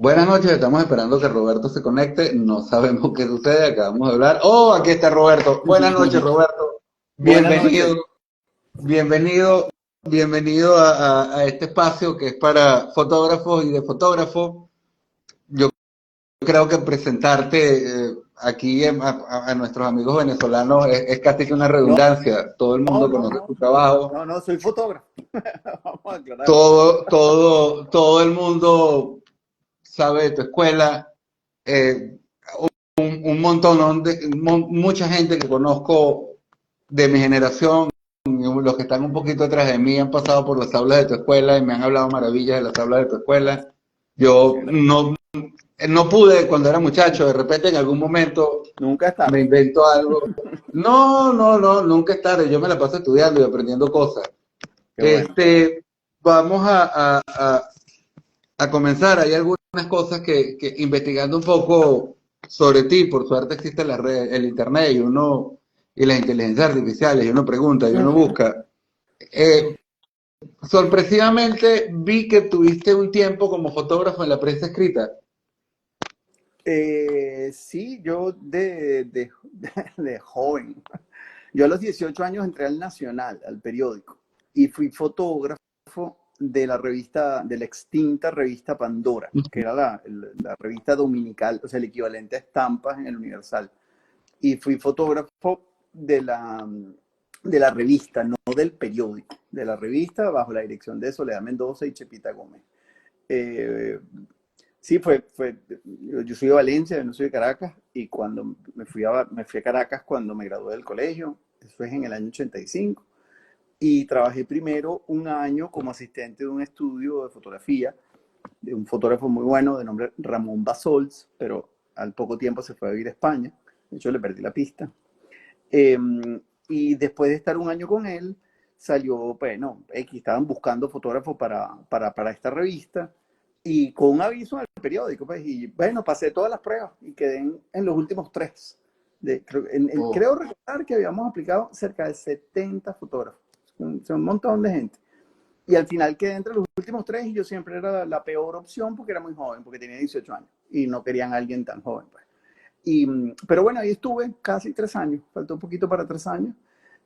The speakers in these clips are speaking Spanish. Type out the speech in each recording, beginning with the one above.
Buenas noches, estamos esperando que Roberto se conecte. No sabemos qué sucede, acabamos de hablar. Oh, aquí está Roberto. Buenas noches, Roberto. Buenas noches. Bienvenido, bienvenido, bienvenido a este espacio que es para fotógrafos y de fotógrafos. Yo creo que presentarte aquí a nuestros amigos venezolanos es casi que una No, redundancia. Todo el no, mundo no, conoce no, tu trabajo. no, no, soy fotógrafo. Vamos a aclarar. Todo el mundo sabe de tu escuela. eh, un montón mucha gente que conozco de mi generación, los que están un poquito atrás de mí han pasado por las aulas de tu escuela y me han hablado maravillas de las aulas de tu escuela. Yo Chévere. no pude cuando era muchacho, de repente en algún momento Nunca es me tarde. invento algo. No, nunca es tarde, yo me la paso estudiando y aprendiendo cosas. Qué bueno. Vamos a comenzar. Hay algunas cosas que investigando un poco sobre ti, por suerte existe la red, el internet y las inteligencias artificiales, y uno pregunta, y uno busca. Eh, Sorpresivamente vi que tuviste un tiempo como fotógrafo en la prensa escrita. Sí, yo de joven. Yo a los 18 años entré al Nacional, al periódico, y fui fotógrafo de la revista, de la extinta revista Pandora, que era la revista dominical, o sea, el equivalente a estampas en el Universal. Y fui fotógrafo de la revista, no del periódico, de la revista bajo la dirección de Soledad Mendoza y Chepita Gómez. Eh, sí, yo soy de Valencia, yo no soy de Caracas, y cuando me fui a Caracas cuando me gradué del colegio, eso es en el año 85, y trabajé primero un año como asistente de un estudio de fotografía, de un fotógrafo muy bueno de nombre Ramón Basols, pero al poco tiempo se fue a vivir a España, de hecho le perdí la pista. Eh, y después de estar un año con él, salió, bueno, X, estaban buscando fotógrafos para esta revista y con un aviso en el periódico, pues, y bueno, pasé todas las pruebas y quedé en los últimos tres. Oh, Creo recordar que habíamos aplicado cerca de 70 fotógrafos, un montón de gente. Y al final quedé entre los últimos tres y yo siempre era la peor opción porque era muy joven, porque tenía 18 años y no querían a alguien tan joven, pues. Pero bueno, ahí estuve casi 3 años, faltó un poquito para 3 años.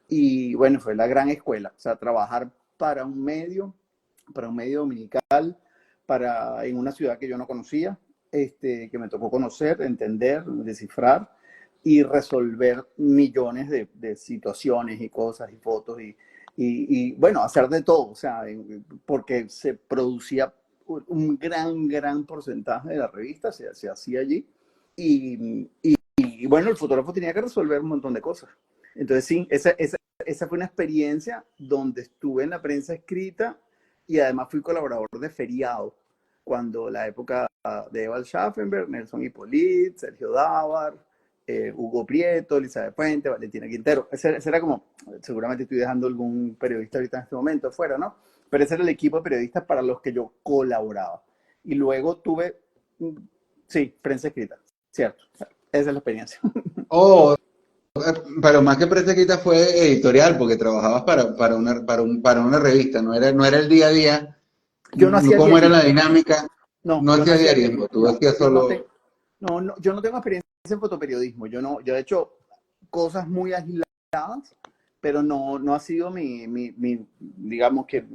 Y bueno, fue la gran escuela, o sea, trabajar para un medio dominical, en una ciudad que yo no conocía, que me tocó conocer, entender, descifrar y resolver millones de situaciones y cosas y fotos bueno, hacer de todo, o sea, porque se producía un gran porcentaje de la revista, se hacía allí y bueno, el fotógrafo tenía que resolver un montón de cosas. Entonces, sí, esa fue una experiencia donde estuve en la prensa escrita y además fui colaborador de Feriado, cuando la época de Eval Schaffenberg, Nelson Hippolyte, Sergio Dávar, Hugo Prieto, Elizabeth Fuente, Valentina Quintero. Ese era como, seguramente estoy dejando algún periodista ahorita en este momento fuera, ¿no? Pero ese era el equipo de periodistas para los que yo colaboraba. Y luego tuve, sí, prensa escrita, cierto. Esa es la experiencia. oh, pero más que prensa escrita fue editorial, porque trabajabas para una revista, no era el día a día. Yo no hacía ¿Cómo era la diarismo. dinámica? No, No yo no hacía hacía diarismo, diarismo. tú No, hacías solo. yo no tengo experiencia en fotoperiodismo. Yo he hecho cosas muy aisladas, pero no ha sido digamos que,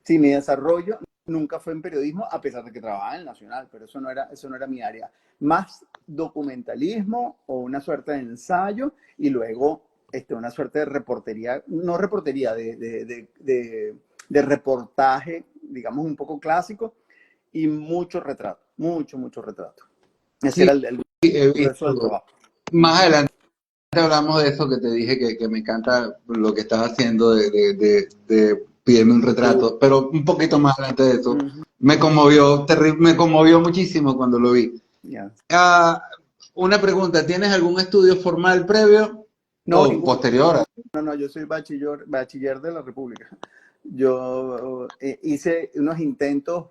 sí, mi desarrollo nunca fue en periodismo, a pesar de que trabajaba en el Nacional, pero eso no era mi área. Más documentalismo o una suerte de ensayo y luego una suerte de reportería, no reportería, de reportaje, digamos, un poco clásico y mucho retrato, mucho retrato. Ese Sí, era el he grueso del visto. trabajo. Más adelante hablamos de eso que te dije que me encanta lo que estás haciendo de pídeme un retrato, pero un poquito más adelante de eso. Uh-huh. Me conmovió muchísimo cuando lo vi. Yeah. Ah, una pregunta, ¿tienes algún estudio formal previo No, o ninguno. posterior? No, yo soy bachiller de la República. Yo hice unos intentos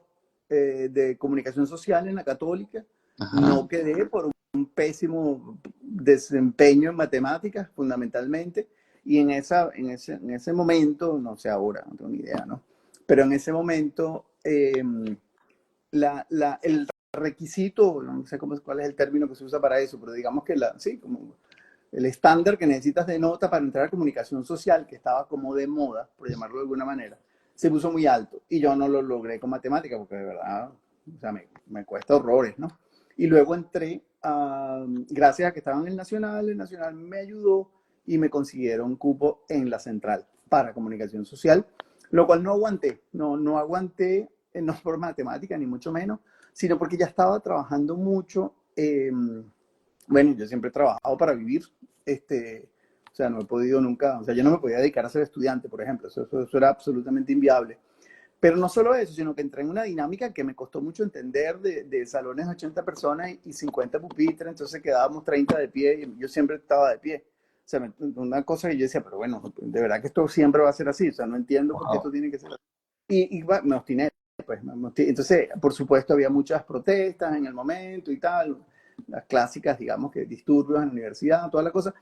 de comunicación social en la Católica, Ajá. no quedé por un pésimo desempeño en matemáticas, fundamentalmente, y en ese momento, no sé ahora, no tengo ni idea, ¿no? Pero en ese momento el requisito, no sé cuál es el término que se usa para eso, pero digamos que sí, como el estándar que necesitas de nota para entrar a comunicación social, que estaba como de moda, por llamarlo de alguna manera, se puso muy alto y yo no lo logré con matemática porque de verdad, o sea, me cuesta horrores, ¿no? Y luego entré, gracias a que estaba en el Nacional me ayudó y me consiguieron cupo en la central para comunicación social, lo cual no aguanté, no aguanté, no por matemática ni mucho menos, sino porque ya estaba trabajando mucho. Bueno, yo siempre he trabajado para vivir, o sea, no he podido nunca, o sea, yo no me podía dedicar a ser estudiante, por ejemplo, eso era absolutamente inviable. Pero no solo eso, sino que entré en una dinámica que me costó mucho entender de salones de 80 personas y 50 pupitres, entonces quedábamos 30 de pie y yo siempre estaba de pie. O sea, una cosa que yo decía, pero bueno, de verdad que esto siempre va a ser así, o sea, no entiendo por qué esto Wow. tiene que ser así. Me obstiné, pues, entonces, por supuesto, había muchas protestas en el momento y tal, las clásicas, digamos, que disturbios en la universidad, toda la cosa.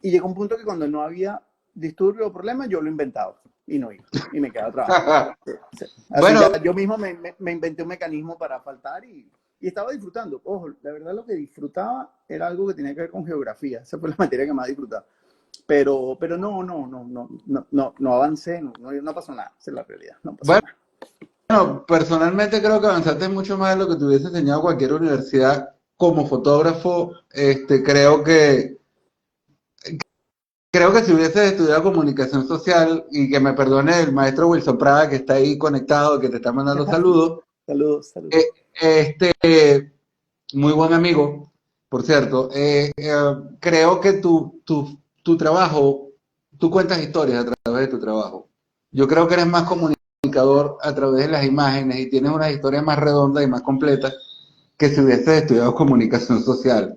Y llegó un punto que cuando no había disturbio o problema, yo lo inventaba y no iba y me quedaba trabajando. Así ya Bueno, yo mismo me inventé un mecanismo para faltar y estaba disfrutando. Ojo, la verdad lo que disfrutaba era algo que tenía que ver con geografía. Esa fue la materia que más disfrutaba. Pero no avancé, no pasó nada. Esa es la realidad, no pasó bueno, nada. personalmente creo que avanzaste mucho más de lo que te hubiese enseñado cualquier universidad como fotógrafo. Creo que si hubieses estudiado comunicación social, y que me perdone el maestro Wilson Prada que está ahí conectado, que te está mandando saludos, Saludos, saludos. eh, este, muy buen amigo, por cierto, creo que tu trabajo, tú cuentas historias a través de tu trabajo. Yo creo que eres más comunicador a través de las imágenes y tienes unas historias más redondas y más completas que si hubieses estudiado comunicación social.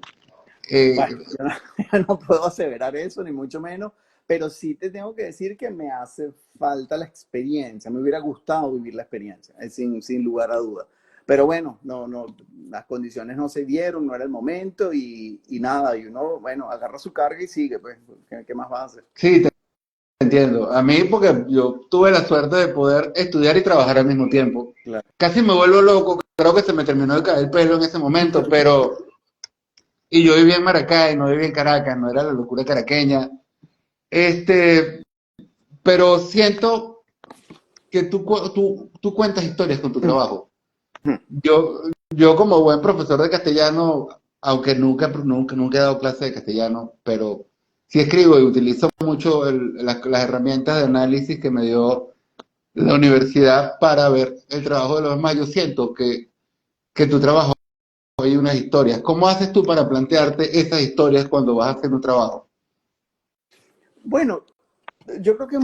Eh, Bueno, yo no, yo no puedo aseverar eso, ni mucho menos, pero sí te tengo que decir que me hace falta la experiencia. Me hubiera gustado vivir la experiencia, sin lugar a dudas. Pero bueno, las condiciones no se dieron, no era el momento y nada, y uno, bueno, agarra su carga y sigue, pues, ¿qué más va a hacer? sí, te entiendo. A mí, porque yo tuve la suerte de poder estudiar y trabajar al mismo tiempo. Claro. Casi me vuelvo loco, creo que se me terminó de caer el pelo en ese momento, pero... Y yo vivía en Maracay, no vivía en Caracas, no era la locura caraqueña. Este, pero siento que tú cuentas historias con tu trabajo. Yo como buen profesor de castellano, aunque nunca he dado clase de castellano, pero sí escribo y utilizo mucho las herramientas de análisis que me dio la universidad para ver el trabajo de los demás. Yo siento que tu trabajo hay unas historias. ¿Cómo haces tú para plantearte esas historias cuando vas a hacer un trabajo? Bueno, yo creo que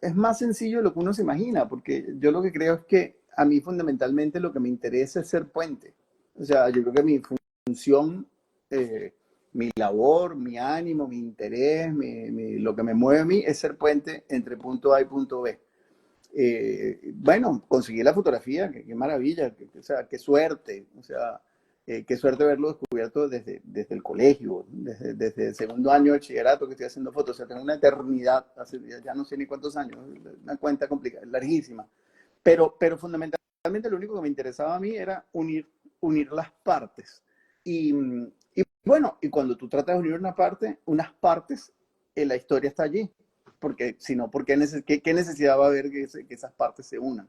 es más sencillo de lo que uno se imagina, porque yo lo que creo es que a mí fundamentalmente lo que me interesa es ser puente. O sea, yo creo que mi función, eh, mi labor, mi ánimo, mi interés, lo que me mueve a mí es ser puente entre punto A y punto B. Bueno, conseguí la fotografía, qué maravilla, o sea, qué suerte, o sea, qué suerte haberlo descubierto desde el colegio, desde el segundo año de bachillerato que estoy haciendo fotos, o sea, tengo una eternidad, ya no sé ni cuántos años, una cuenta complicada, larguísima, pero fundamentalmente lo único que me interesaba a mí era unir las partes. Y bueno, y cuando tú tratas de unir unas partes, la historia está allí porque si no, ¿qué necesidad va a haber que esas partes se unan?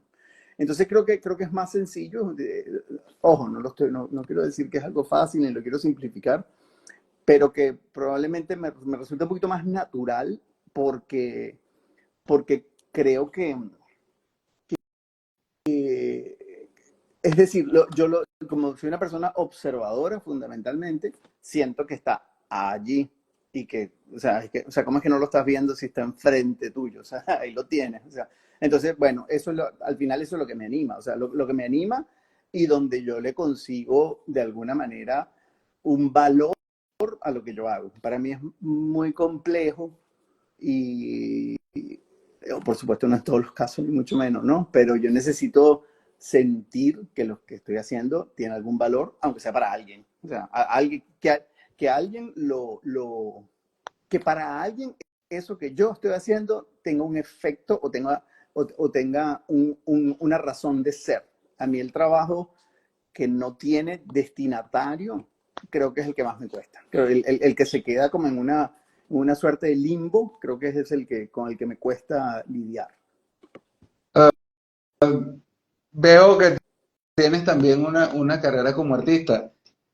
Entonces creo que es más sencillo. Ojo, no quiero decir que es algo fácil ni lo quiero simplificar, pero que probablemente me resulta un poquito más natural porque creo es decir, como soy una persona observadora fundamentalmente, siento que está allí y o sea, ¿cómo es que no lo estás viendo si está enfrente tuyo? O sea, ahí lo tienes. O sea, entonces, bueno, al final eso es lo que me anima. O sea, lo que me anima y donde yo le consigo de alguna manera un valor a lo que yo hago. Para mí es muy complejo y por supuesto no en todos los casos, ni mucho menos, ¿no? Pero yo necesito sentir que lo que estoy haciendo tiene algún valor, aunque sea para alguien. O sea, alguien, que alguien que para alguien eso que yo estoy haciendo tenga un efecto o tenga una razón de ser. A mí el trabajo que no tiene destinatario, creo que es el que más me cuesta. El que se queda como en una suerte de limbo, creo que ese es el que, con el que me cuesta lidiar. Veo que tienes también una carrera como artista.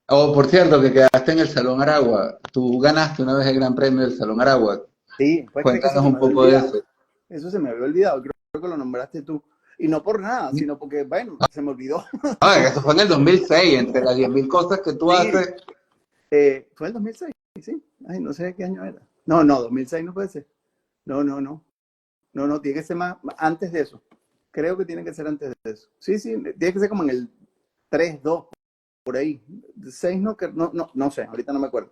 Oh, por cierto, que quedaste en el Salón Aragua. Tú ganaste una vez el Gran Premio del Salón Aragua. Sí, puedes creer que eso Cuéntanos se me un había poco de olvidado. eso. Eso se me había olvidado. Creo que lo nombraste tú. Y no por nada, sino porque, bueno, se me olvidó. Ah, eso fue en el 2006, entre las 10.000 cosas que tú Sí, haces. fue en 2006, sí. Ay, no sé qué año era. No, no, 2006 no puede ser. No, no, no. No, no, tiene que ser más antes de eso. Creo que tiene que ser antes de eso. Sí, sí, tiene que ser como en el 3 2 por ahí. 6 no, no, no, no sé, ahorita no me acuerdo.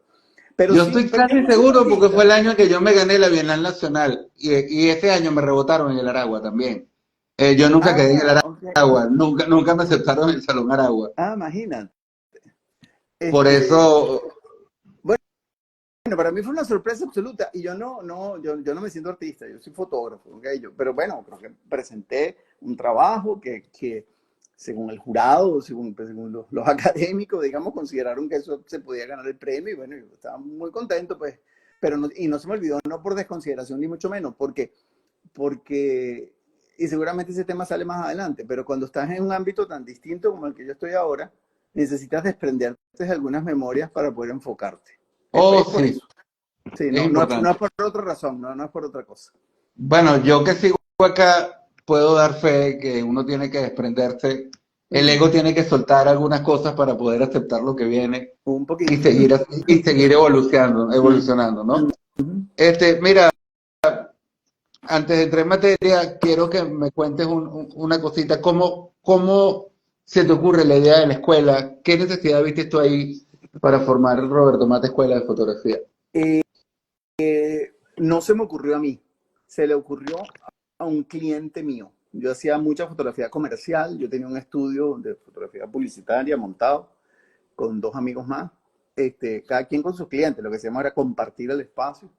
Pero Yo sí, estoy pero yo casi no he sido seguro porque fue artista. el año que yo me gané la Bienal Nacional y ese año me rebotaron en el Aragua también. Yo nunca quedé en el Ah, ok. Aragua, nunca me aceptaron en el Salón Aragua. Ah, imagínate. Por Este, eso, bueno, para mí fue una sorpresa absoluta y yo no me siento artista, yo soy fotógrafo, ¿ok? Pero bueno, creo que presenté un trabajo que según el jurado, según los académicos, digamos, consideraron que eso se podía ganar el premio y bueno, yo estaba muy contento, pues, pero no, y no se me olvidó, no por desconsideración ni mucho menos, porque, y seguramente ese tema sale más adelante, pero cuando estás en un ámbito tan distinto como el que yo estoy ahora, necesitas desprenderte de algunas memorias para poder enfocarte. Es oh por sí, eso. Sí, es no es importante. por otra razón, no es por otra cosa. Bueno, yo que sigo acá puedo dar fe que uno tiene que desprenderse, el Ujú. ego tiene que soltar algunas cosas para poder aceptar lo que viene Un y poquito. seguir, y seguir evolucionando, ¿no? Ujú. Mira, antes de entrar en materia, quiero que me cuentes una cosita. ¿Cómo se te ocurre la idea de la escuela? ¿Qué necesidad viste tú ahí para formar el Roberto Mata Escuela de Fotografía? No se me ocurrió a mí, se le ocurrió a un cliente mío. Yo hacía mucha fotografía comercial, yo tenía un estudio de fotografía publicitaria montado con dos amigos más, cada quien con sus clientes, lo que se llama era compartir el espacio.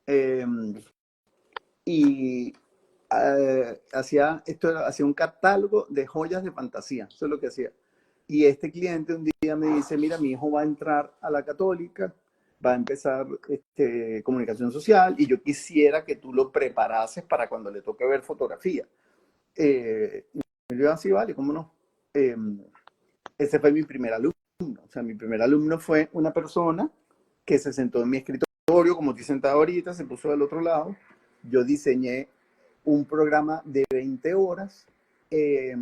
Eh, y hacía un catálogo de joyas de fantasía, eso es lo que hacía. Y este cliente un día me dice, mira, mi hijo va a entrar a la católica, va a empezar comunicación social y yo quisiera que tú lo preparases para cuando le toque ver fotografía. Y yo así, vale, ¿cómo no? Eh, Ese fue mi primer alumno. O sea, mi primer alumno fue una persona que se sentó en mi escritorio, como estoy sentado ahorita, se puso del otro lado. Yo diseñé un programa de 20 horas. Eh,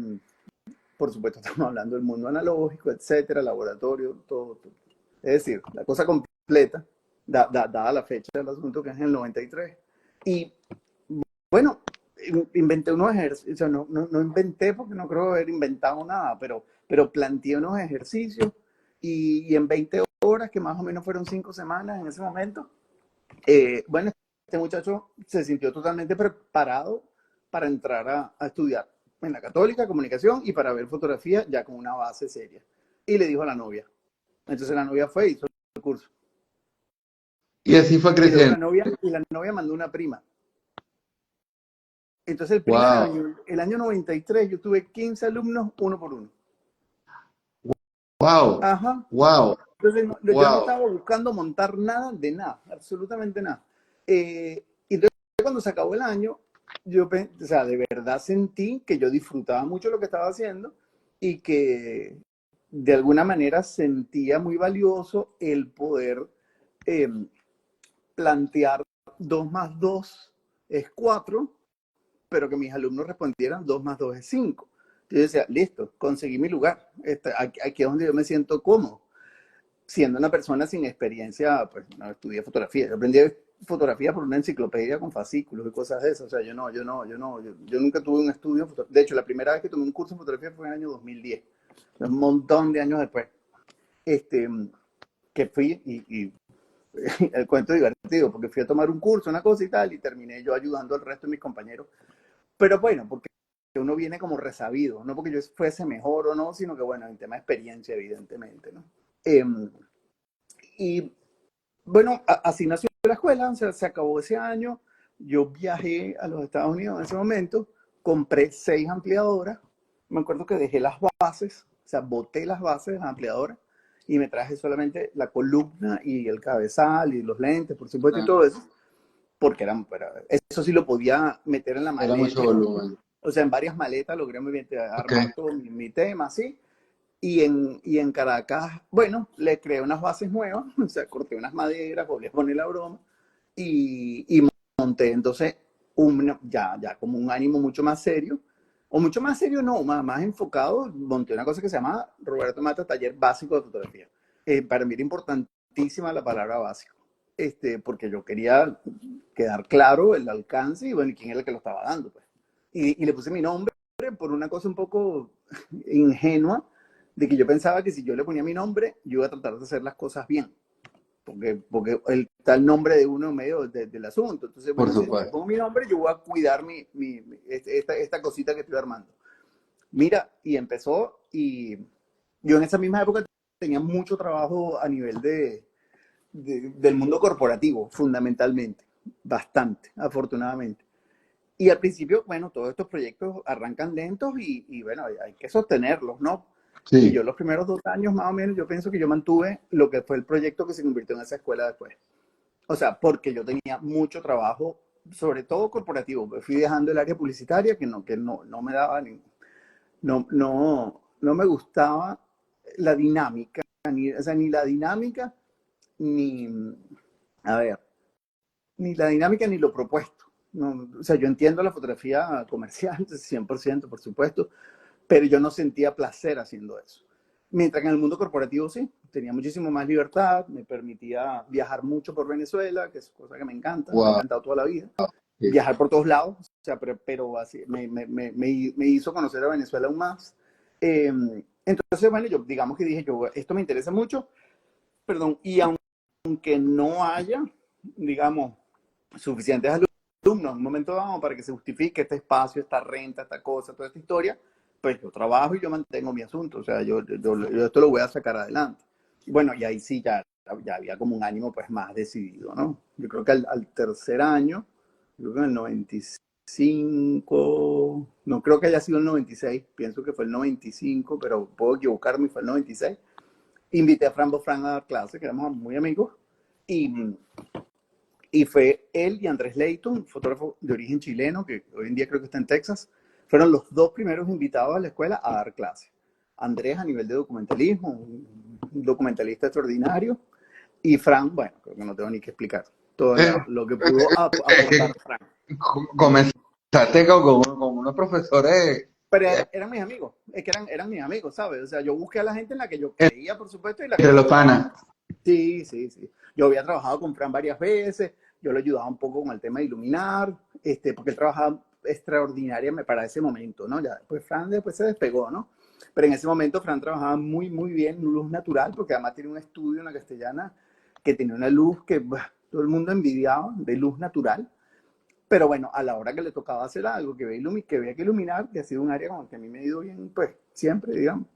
por supuesto, estamos hablando del mundo analógico, etcétera, laboratorio, todo, todo. Es decir, la cosa completa, dada la fecha del asunto, que es en el 93. Y bueno, inventé unos ejercicios, o sea, no inventé porque no creo haber inventado nada, pero planteé unos ejercicios y en 20 horas, que más o menos fueron 5 semanas en ese momento, bueno, este muchacho se sintió totalmente preparado para entrar a estudiar en la Católica, comunicación y para ver fotografía ya con una base seria. Y le dijo a la novia. Entonces la novia fue y hizo el curso. Y así fue Y luego creciendo. la novia mandó una prima. Entonces el primer Wow, año, el año 93, yo tuve 15 alumnos uno por uno. wow, Ajá. wow, Entonces yo no wow. estaba buscando montar nada de nada, absolutamente nada. Y entonces cuando se acabó el año, o sea, de verdad sentí que yo disfrutaba mucho lo que estaba haciendo y que de alguna manera sentía muy valioso el poder eh, plantear 2 más 2 es 4, pero que mis alumnos respondieran 2 más 2 es 5. Yo decía, listo, conseguí mi lugar. Aquí es donde yo me siento cómodo. Siendo una persona sin experiencia, pues no estudié fotografía. Yo aprendí fotografía por una enciclopedia con fascículos y cosas de esas. O sea, yo nunca tuve un estudio. De hecho, la primera vez que tomé un curso de fotografía fue en el año 2010. Un montón de años después. Este, que fui y el cuento divertido, porque fui a tomar un curso, una cosa y tal, y terminé yo ayudando al resto de mis compañeros. Pero bueno, porque uno viene como resabido, no porque yo fuese mejor o no, sino que bueno, en tema de experiencia, evidentemente, ¿no? Eh, y bueno, así nació la escuela, se acabó ese año, yo viajé a los Estados Unidos en ese momento, compré 6 ampliadoras, me acuerdo que dejé las bases, sea, boté las bases de la ampliadora y me traje solamente la columna y el cabezal y los lentes, por supuesto, y Ah, todo eso, porque eso sí lo podía meter en la era maleta. mucho volumen. O sea, en varias maletas logré muy bien Ok. armar todo mi tema, así. Y en Caracas, bueno, le creé unas bases nuevas, o sea, corté unas maderas, volví a poner la broma y monté entonces ya como un ánimo mucho más serio, o mucho más serio no, más enfocado, monté una cosa que se llama Roberto Mata Taller Básico de Fotografía. Para mí era importantísima la palabra básico, porque yo quería quedar claro el alcance y bueno, quién era el que lo estaba dando, pues. Y le puse mi nombre por una cosa un poco ingenua, de que yo pensaba que si yo le ponía mi nombre, yo iba a tratar de hacer las cosas bien, porque está el nombre de uno en medio del asunto. Entonces, Por bueno, si le supuesto. pongo mi nombre, yo voy a cuidar esta cosita que estoy armando. Mira, y empezó, y yo en esa misma época tenía mucho trabajo a nivel del mundo corporativo, fundamentalmente, bastante, afortunadamente. Y al principio, bueno, todos estos proyectos arrancan lentos y bueno, hay que sostenerlos, ¿no? Y yo Sí, los primeros 2 años más o menos, yo pienso que yo mantuve lo que fue el proyecto que se convirtió en esa escuela después. O sea, porque yo tenía mucho trabajo, sobre todo corporativo. Me fui dejando el área publicitaria que no me daba, no me gustaba la dinámica, o sea, ni la dinámica, ni, a ver, ni la dinámica ni lo propuesto. No, o sea, yo entiendo la fotografía comercial, 100%, por supuesto, pero yo no sentía placer haciendo eso. Mientras que en el mundo corporativo sí, tenía muchísimo más libertad, me permitía viajar mucho por Venezuela, que es cosa que me ha wow. encantado toda la vida. Sí. Viajar por todos lados, o sea, pero así, me hizo conocer a Venezuela aún más. Entonces, bueno, yo digamos que dije, yo, esto me interesa mucho, perdón, y aunque no haya, digamos, suficientes alumnos en un momento dado para que se justifique este espacio, esta renta, esta cosa, toda esta historia, pues yo trabajo y yo mantengo mi asunto, o sea, yo esto lo voy a sacar adelante. Bueno, y ahí sí ya había como un ánimo pues más decidido, ¿no? Yo creo que al tercer año, yo creo que en el 95, no creo que haya sido el 96, pienso que fue el 95, pero puedo equivocarme, fue el 96. Invité a Fran Bofran a dar clase, que éramos muy amigos, y y fue él y Andrés Leighton, un fotógrafo de origen chileno, que hoy en día creo que está en Texas, fueron los dos primeros invitados a la escuela a dar clase. Andrés a nivel de documentalismo, un documentalista extraordinario, y Fran, bueno, creo que no tengo ni que explicar todo Eh, lo que pudo Es aportar que Fran. comenzaste con unos profesores Pero eran mis amigos, es que eran mis amigos, ¿sabes? O sea, yo busqué a la gente en la que yo entre creía, por supuesto, y la que los confiaba. panas. Sí, sí, sí. Yo había trabajado con Fran varias veces, yo le ayudaba un poco con el tema de iluminar, porque él trabajaba extraordinariamente para ese momento, ¿no? Ya después Fran después se despegó, ¿no? Pero en ese momento Fran trabajaba muy, muy bien luz natural, porque además tiene un estudio en la Castellana que tenía una luz que bah, todo el mundo envidiaba, de luz natural. Pero bueno, a la hora que le tocaba hacer algo, que había que iluminar, que ha sido un área con la que a mí me ha ido bien, pues siempre, digamos,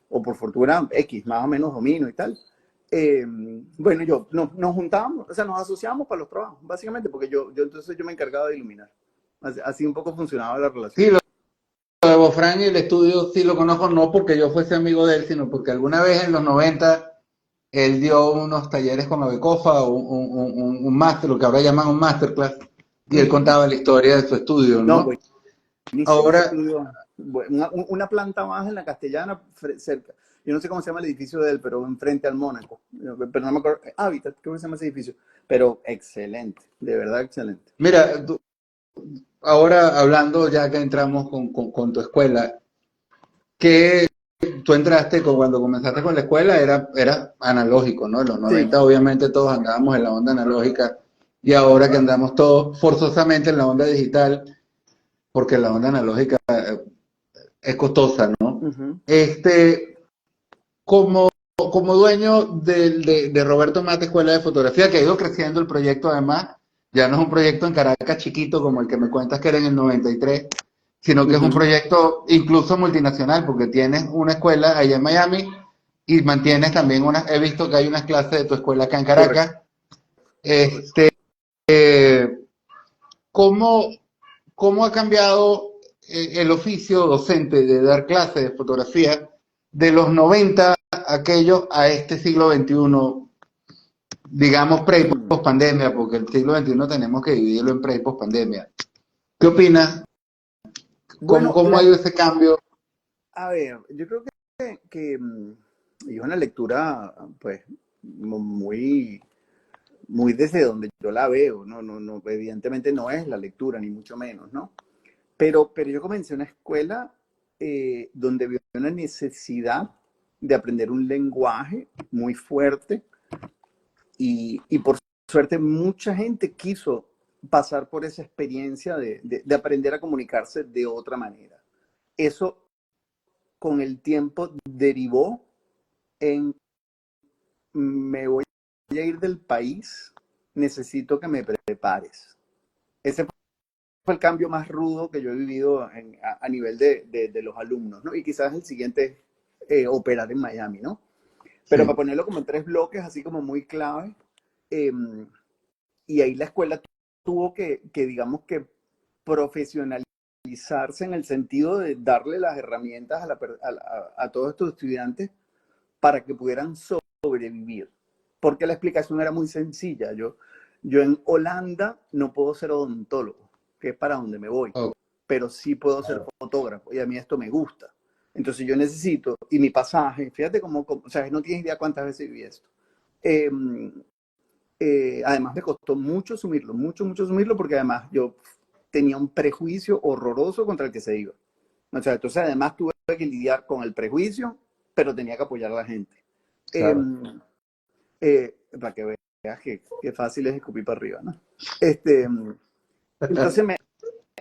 o por fortuna X, más o menos domino y tal. Bueno, nos juntábamos, o sea, nos asociábamos para los trabajos, básicamente, porque entonces yo me encargaba de iluminar. Así un poco funcionaba la relación. Sí, lo de Bofran y el estudio sí lo conozco, no porque yo fuese amigo de él, sino porque alguna vez en los 90 él dio unos talleres con Abecofa, un máster, lo que ahora llaman un masterclass, y él Ujú. contaba la historia de su estudio, No, ¿no? buenísimo ese Ahora, estudio. Una planta más en la Castellana, cerca. Yo no sé cómo se llama el edificio de él, pero enfrente al Mónaco. Pero no me acuerdo. Habitat, creo que se llama ese edificio. Pero excelente, de verdad excelente. mira, ahora hablando ya que entramos con tu escuela, que tú entraste cuando comenzaste con la escuela era analógico, ¿no? En los Sí. 90 obviamente todos andábamos en la onda analógica y ahora que andamos todos forzosamente en la onda digital, porque la onda analógica es costosa, ¿no? Ujú. Este, como dueño de Roberto Mate Escuela de Fotografía, que ha ido creciendo el proyecto además, ya no es un proyecto en Caracas chiquito como el que me cuentas que era en el 93, sino que es un Ujú. proyecto incluso multinacional, porque tienes una escuela allá en Miami y mantienes también he visto que hay unas clases de tu escuela acá en Correcto. Caracas. Este, eh, ¿cómo, cómo ha cambiado el oficio docente de dar clases de fotografía de los 90, aquello, a este siglo XXI, digamos pre y Mm. post pandemia, porque el siglo XXI tenemos que dividirlo en pre y post pandemia. ¿Qué opinas? ¿Cómo, Bueno, cómo ha ido ese cambio? a ver, yo creo que es una lectura, pues, muy, muy desde donde yo la veo, ¿no? No, evidentemente no es la lectura, ni mucho menos, ¿no? Pero yo comencé una escuela donde vi una necesidad de aprender un lenguaje muy fuerte y por suerte mucha gente quiso pasar por esa experiencia de aprender a comunicarse de otra manera. Eso con el tiempo derivó en me voy a ir del país, necesito que me prepares. Ese fue el cambio más rudo que yo he vivido a nivel de los alumnos, ¿no? Y quizás el siguiente operar en Miami, ¿no? Pero para Sí, ponerlo como en tres bloques, así como muy clave, eh, y ahí la escuela tuvo digamos que profesionalizarse en el sentido de darle las herramientas a todos estos estudiantes para que pudieran sobrevivir. Porque la explicación era muy sencilla. Yo en Holanda no puedo ser odontólogo, que es para donde me voy, oh, pero sí puedo ser fotógrafo y a mí esto me gusta. Entonces yo necesito, y mi pasaje, fíjate o sea, no tienes idea cuántas veces viví esto. Eh, además me costó mucho asumirlo, mucho asumirlo, porque además yo tenía un prejuicio horroroso contra el que se iba. O sea, entonces además tuve que lidiar con el prejuicio, pero tenía que apoyar a la gente. Eh, claro. para que veas que fácil es escupir para arriba, ¿no? Este, entonces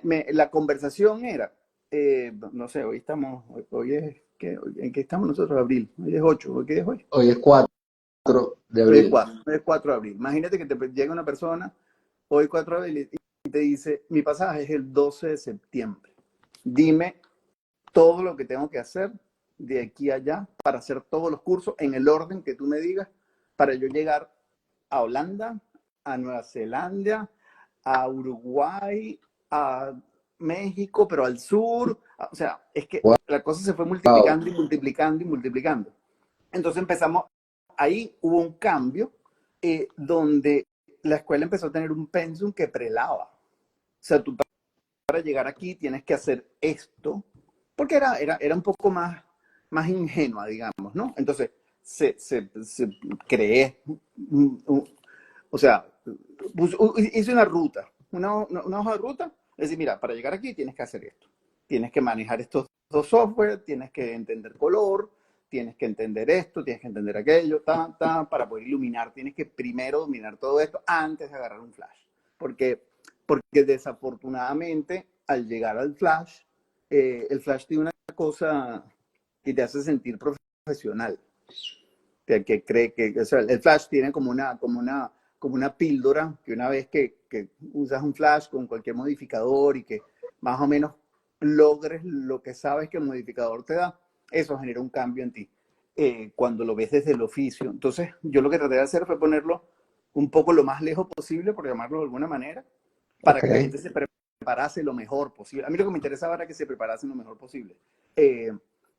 la conversación era, no sé, hoy estamos, hoy es, ¿en qué estamos nosotros? Abril, hoy es 8, ¿hoy qué es hoy? Hoy es 4 de Hoy es abril. 4, hoy es 4 de abril. Imagínate que te llega una persona hoy 4 de abril y te dice, mi pasaje es el 12 de septiembre. Dime todo lo que tengo que hacer de aquí a allá para hacer todos los cursos en el orden que tú me digas para yo llegar a Holanda, a Nueva Zelanda, a Uruguay, a México, pero al sur. O sea, es que la cosa se fue Wow. multiplicando y multiplicando y multiplicando. Entonces empezamos, ahí hubo un cambio donde la escuela empezó a tener un pensum que prelaba. O sea, tú para llegar aquí tienes que hacer esto, porque era un poco más ingenua, digamos, ¿no? Entonces, se creé, o sea, hice una ruta, una hoja de ruta, es decir, mira, para llegar aquí tienes que hacer esto, tienes que manejar estos dos software, tienes que entender color, tienes que entender esto, tienes que entender aquello, para poder iluminar, tienes que primero dominar todo esto antes de agarrar un flash, porque desafortunadamente al llegar al flash, el flash tiene una cosa que te hace sentir profesional, que cree que, o sea, el flash tiene como una píldora que una vez que usas un flash con cualquier modificador y que más o menos logres lo que sabes que el modificador te da, eso genera un cambio en ti cuando lo ves desde el oficio. Entonces, yo lo que traté de hacer fue ponerlo un poco lo más lejos posible, por llamarlo de alguna manera, para Ok. que la gente se preparase lo mejor posible. A mí lo que me interesaba era que se preparasen lo mejor posible.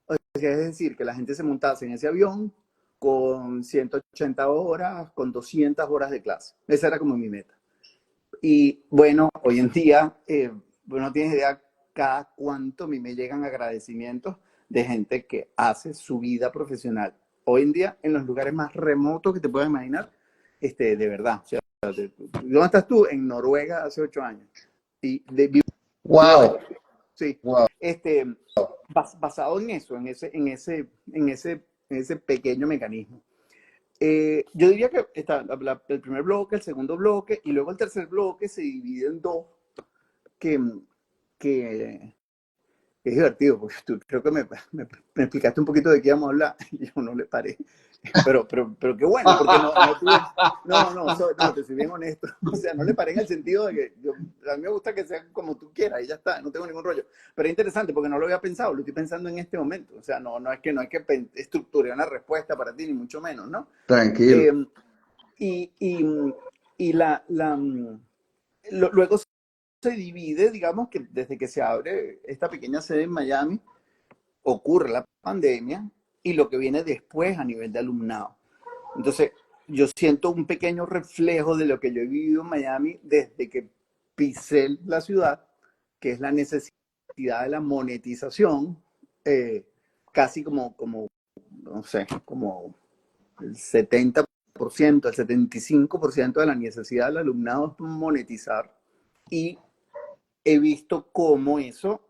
O sea, es decir, que la gente se montase en ese avión con 180 horas, con 200 horas de clase. Esa era como mi meta. Y bueno, hoy en día, pues no tienes idea cada cuánto a mí me llegan agradecimientos de gente que hace su vida profesional. Hoy en día, en los lugares más remotos que te puedas imaginar, de verdad. O sea, ¿dónde estás tú? En Noruega hace 8 años. Y vivo de Wow. esto. Sí. Wow. Este, basado en eso, en ese pequeño mecanismo. Yo diría que está el primer bloque, el segundo bloque, y luego el tercer bloque se divide en dos, que, que es divertido, porque tú creo que me explicaste un poquito de qué íbamos a hablar, y yo no le paré. Pero qué bueno, porque no tuve, no, te soy bien honesto. O sea, no le paré en el sentido de que a mí me gusta que sea como tú quieras y ya está, no tengo ningún rollo. Pero es interesante porque no lo había pensado, lo estoy pensando en este momento. O sea, no es que estructure una respuesta para ti, ni mucho menos, ¿no? Tranquilo. Eh, y, y, y luego se divide, digamos que desde que se abre esta pequeña sede en Miami, ocurre la pandemia y lo que viene después a nivel de alumnado. Entonces, yo siento un pequeño reflejo de lo que yo he vivido en Miami desde que pisé la ciudad, que es la necesidad de la monetización, casi como, no sé, como el 70%, el 75% de la necesidad del alumnado es monetizar. Y he visto cómo eso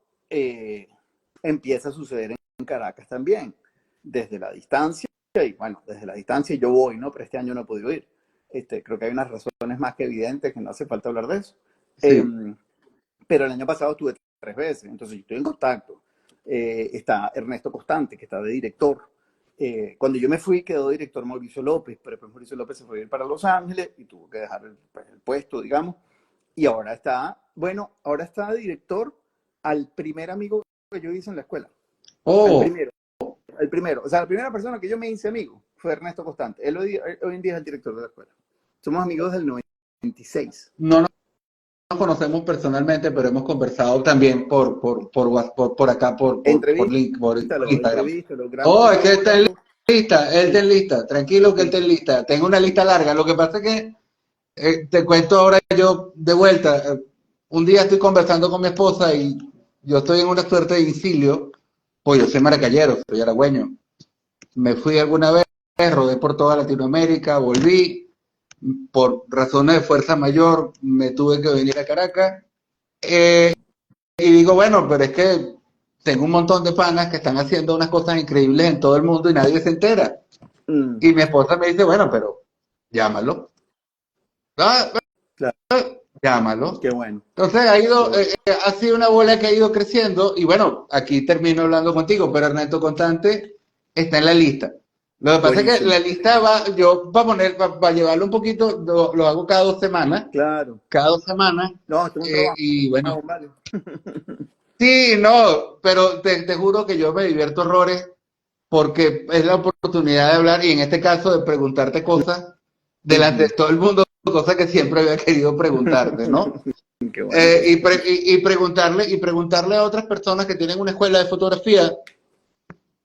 empieza a suceder en Caracas también, desde la distancia. Y bueno, desde la distancia yo voy, ¿no? Pero este año no he podido ir. Creo que hay unas razones más que evidentes que no hace falta hablar de eso. Sí. Pero el año pasado estuve 3 veces, entonces yo estoy en contacto. Está Ernesto Constante, que está de director. Cuando yo me fui quedó director Mauricio López, pero después Mauricio López se fue a ir para Los Ángeles y tuvo que dejar el puesto, digamos. Y ahora está, bueno, ahora está director al primer amigo que yo hice en la escuela. Al Oh, primero. El primero. O sea, la primera persona que yo me hice amigo fue Ernesto Constante. Él hoy en día es el director de la escuela. Somos amigos del 96. no nos conocemos personalmente, pero hemos conversado también por acá, por Instagram. Entrevístalo, grandes Oh, es que está en fotógrafos. lista, él está Sí, en lista. Tranquilo que él está sí. en lista. Tengo una lista larga. Lo que pasa es que te cuento ahora yo de vuelta. Un día estoy conversando con mi esposa y yo estoy en una suerte de incilio. Pues yo soy maracayero, soy aragüeño. Me fui alguna vez, rodé por toda Latinoamérica, volví. Por razones de fuerza mayor, me tuve que venir a Caracas. Y digo, bueno, pero es que tengo un montón de panas que están haciendo unas cosas increíbles en todo el mundo y nadie se entera. Mm, Y mi esposa me dice, bueno, pero llámalo. Ah, claro, llámalo. qué bueno, Entonces qué bueno. ha sido una bola que ha ido creciendo y bueno, aquí termino hablando contigo, pero Ernesto Constante está en la lista. Lo que pasa es que Buenísimo. la lista va, yo para poner, para llevarlo un poquito, lo hago Claro. cada 2 semanas, No, esto es un trabajo, y bueno, vale. sí, no, pero te juro que yo me divierto horrores porque es la oportunidad de hablar y en este caso de preguntarte cosas delante de Ujú. todo el mundo, cosas que siempre había querido preguntarte, ¿no? Qué bueno, qué bueno. Y preguntarle a otras personas que tienen una escuela de fotografía.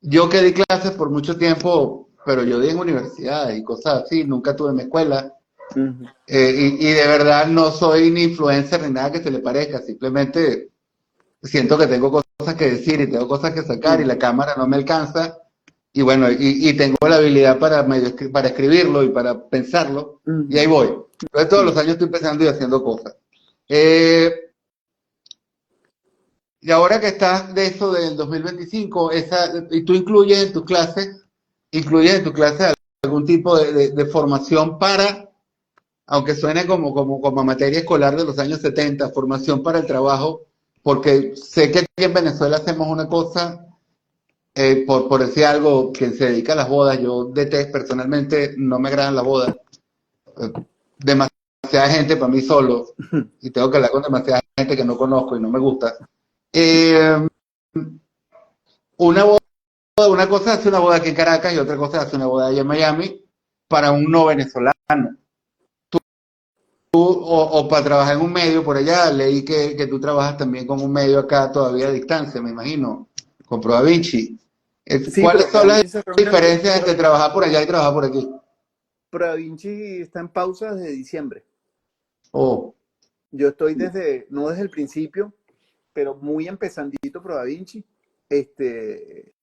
Yo que di clases por mucho tiempo, pero yo di en universidades y cosas así, nunca tuve mi escuela. Ujú, Y de verdad no soy ni influencer ni nada que se le parezca, simplemente siento que tengo cosas que decir y tengo cosas que sacar y la ujú, cámara no me alcanza. Y bueno, y tengo la habilidad para escribirlo y para pensarlo, y ahí ujú. voy. Entonces todos los Sí, años estoy pensando y haciendo cosas. Eh, y ahora que estás de eso del 2025, y tú incluyes en tu clase algún tipo de formación para, aunque suene como materia escolar de los años 70, formación para el trabajo, porque sé que aquí en Venezuela hacemos una cosa, por decir algo, quien se dedica a las bodas, yo detesto, personalmente no me agradan las bodas, eh, demasiada gente para mí solo, y tengo que hablar con demasiada gente que no conozco y no me gusta. Eh, una boda, una cosa hace una boda aquí en Caracas y otra cosa hace una boda allá en Miami para un no venezolano. O para trabajar en un medio por allá, leí que tú trabajas también con un medio acá todavía a distancia, me imagino, con ProDaVinci. sí, ¿Cuáles pero son las ProDaVinci cerró en Cancún. diferencias entre trabajar por allá y trabajar por aquí? ProDaVinci está en pausa desde diciembre. Oh, Yo estoy no desde el principio, pero muy empezandito ProDaVinci. Este,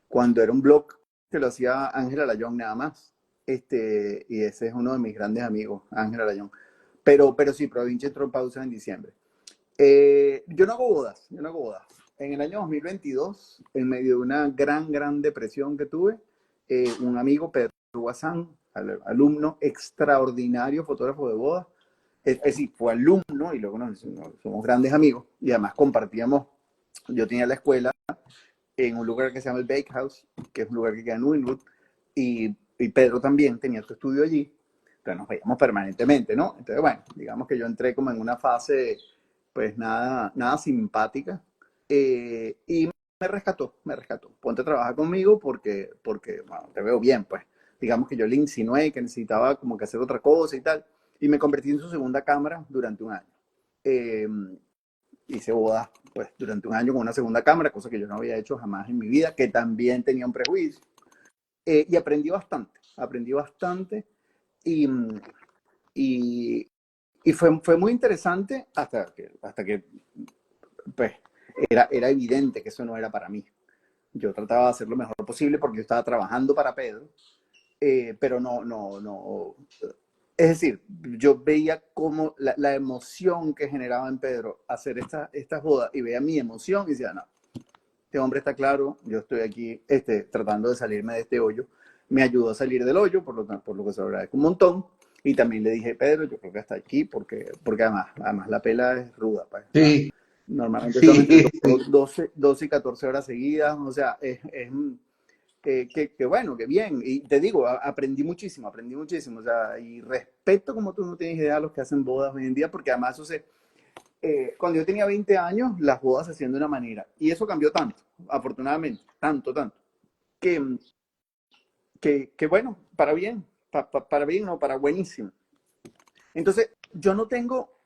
cuando era un blog que lo hacía Ángela Layón nada más. Y ese es uno de mis grandes amigos, Ángela Layón. Pero sí, ProDaVinci entró en pausa en diciembre. Yo no hago bodas, yo no hago bodas. En el año 2022, en medio de una gran depresión que tuve, un amigo, Pedro Guasán, alumno extraordinario, fotógrafo de bodas, es decir, fue alumno y luego somos grandes amigos y además compartíamos, yo tenía la escuela en un lugar que se llama el Bakehouse, que es un lugar que queda en Winwood, y Pedro también tenía su estudio allí, entonces nos veíamos permanentemente, ¿no? Entonces, bueno, digamos que yo entré como en una fase, pues nada simpática, y me rescató. Ponte a trabajar conmigo porque bueno, te veo bien, pues. Digamos que yo le insinué que necesitaba como que hacer otra cosa y tal, y me convertí en su segunda cámara durante un año. Eh, Hice bodas pues durante un año con una segunda cámara, cosa que yo no había hecho jamás en mi vida, que también tenía un prejuicio. y aprendí bastante y, y, y fue muy interesante hasta que pues, era evidente que eso no era para mí. Yo trataba de hacer lo mejor posible porque yo estaba trabajando para Pedro, pero no. Es decir, yo veía como la emoción que generaba en Pedro hacer estas bodas y veía mi emoción y decía, no, este hombre está claro, yo estoy aquí tratando de salirme de este hoyo. Me ayudó a salir del hoyo, por lo que se lo agradezco un montón. Y también le dije, Pedro, yo creo que hasta aquí, porque además la pela es ruda. Pues, o sea, Sí, normalmente son entre sí, sí. 12 y 14 horas seguidas, o sea, que bueno, que bien. Y te digo, aprendí muchísimo, o sea, y respeto como tú no tienes idea a los que hacen bodas hoy en día, porque además eso cuando yo tenía 20 años, las bodas se hacían de una manera, y eso cambió tanto, afortunadamente, tanto, que, que bueno, para bien, no, para buenísimo. Entonces, yo no tengo,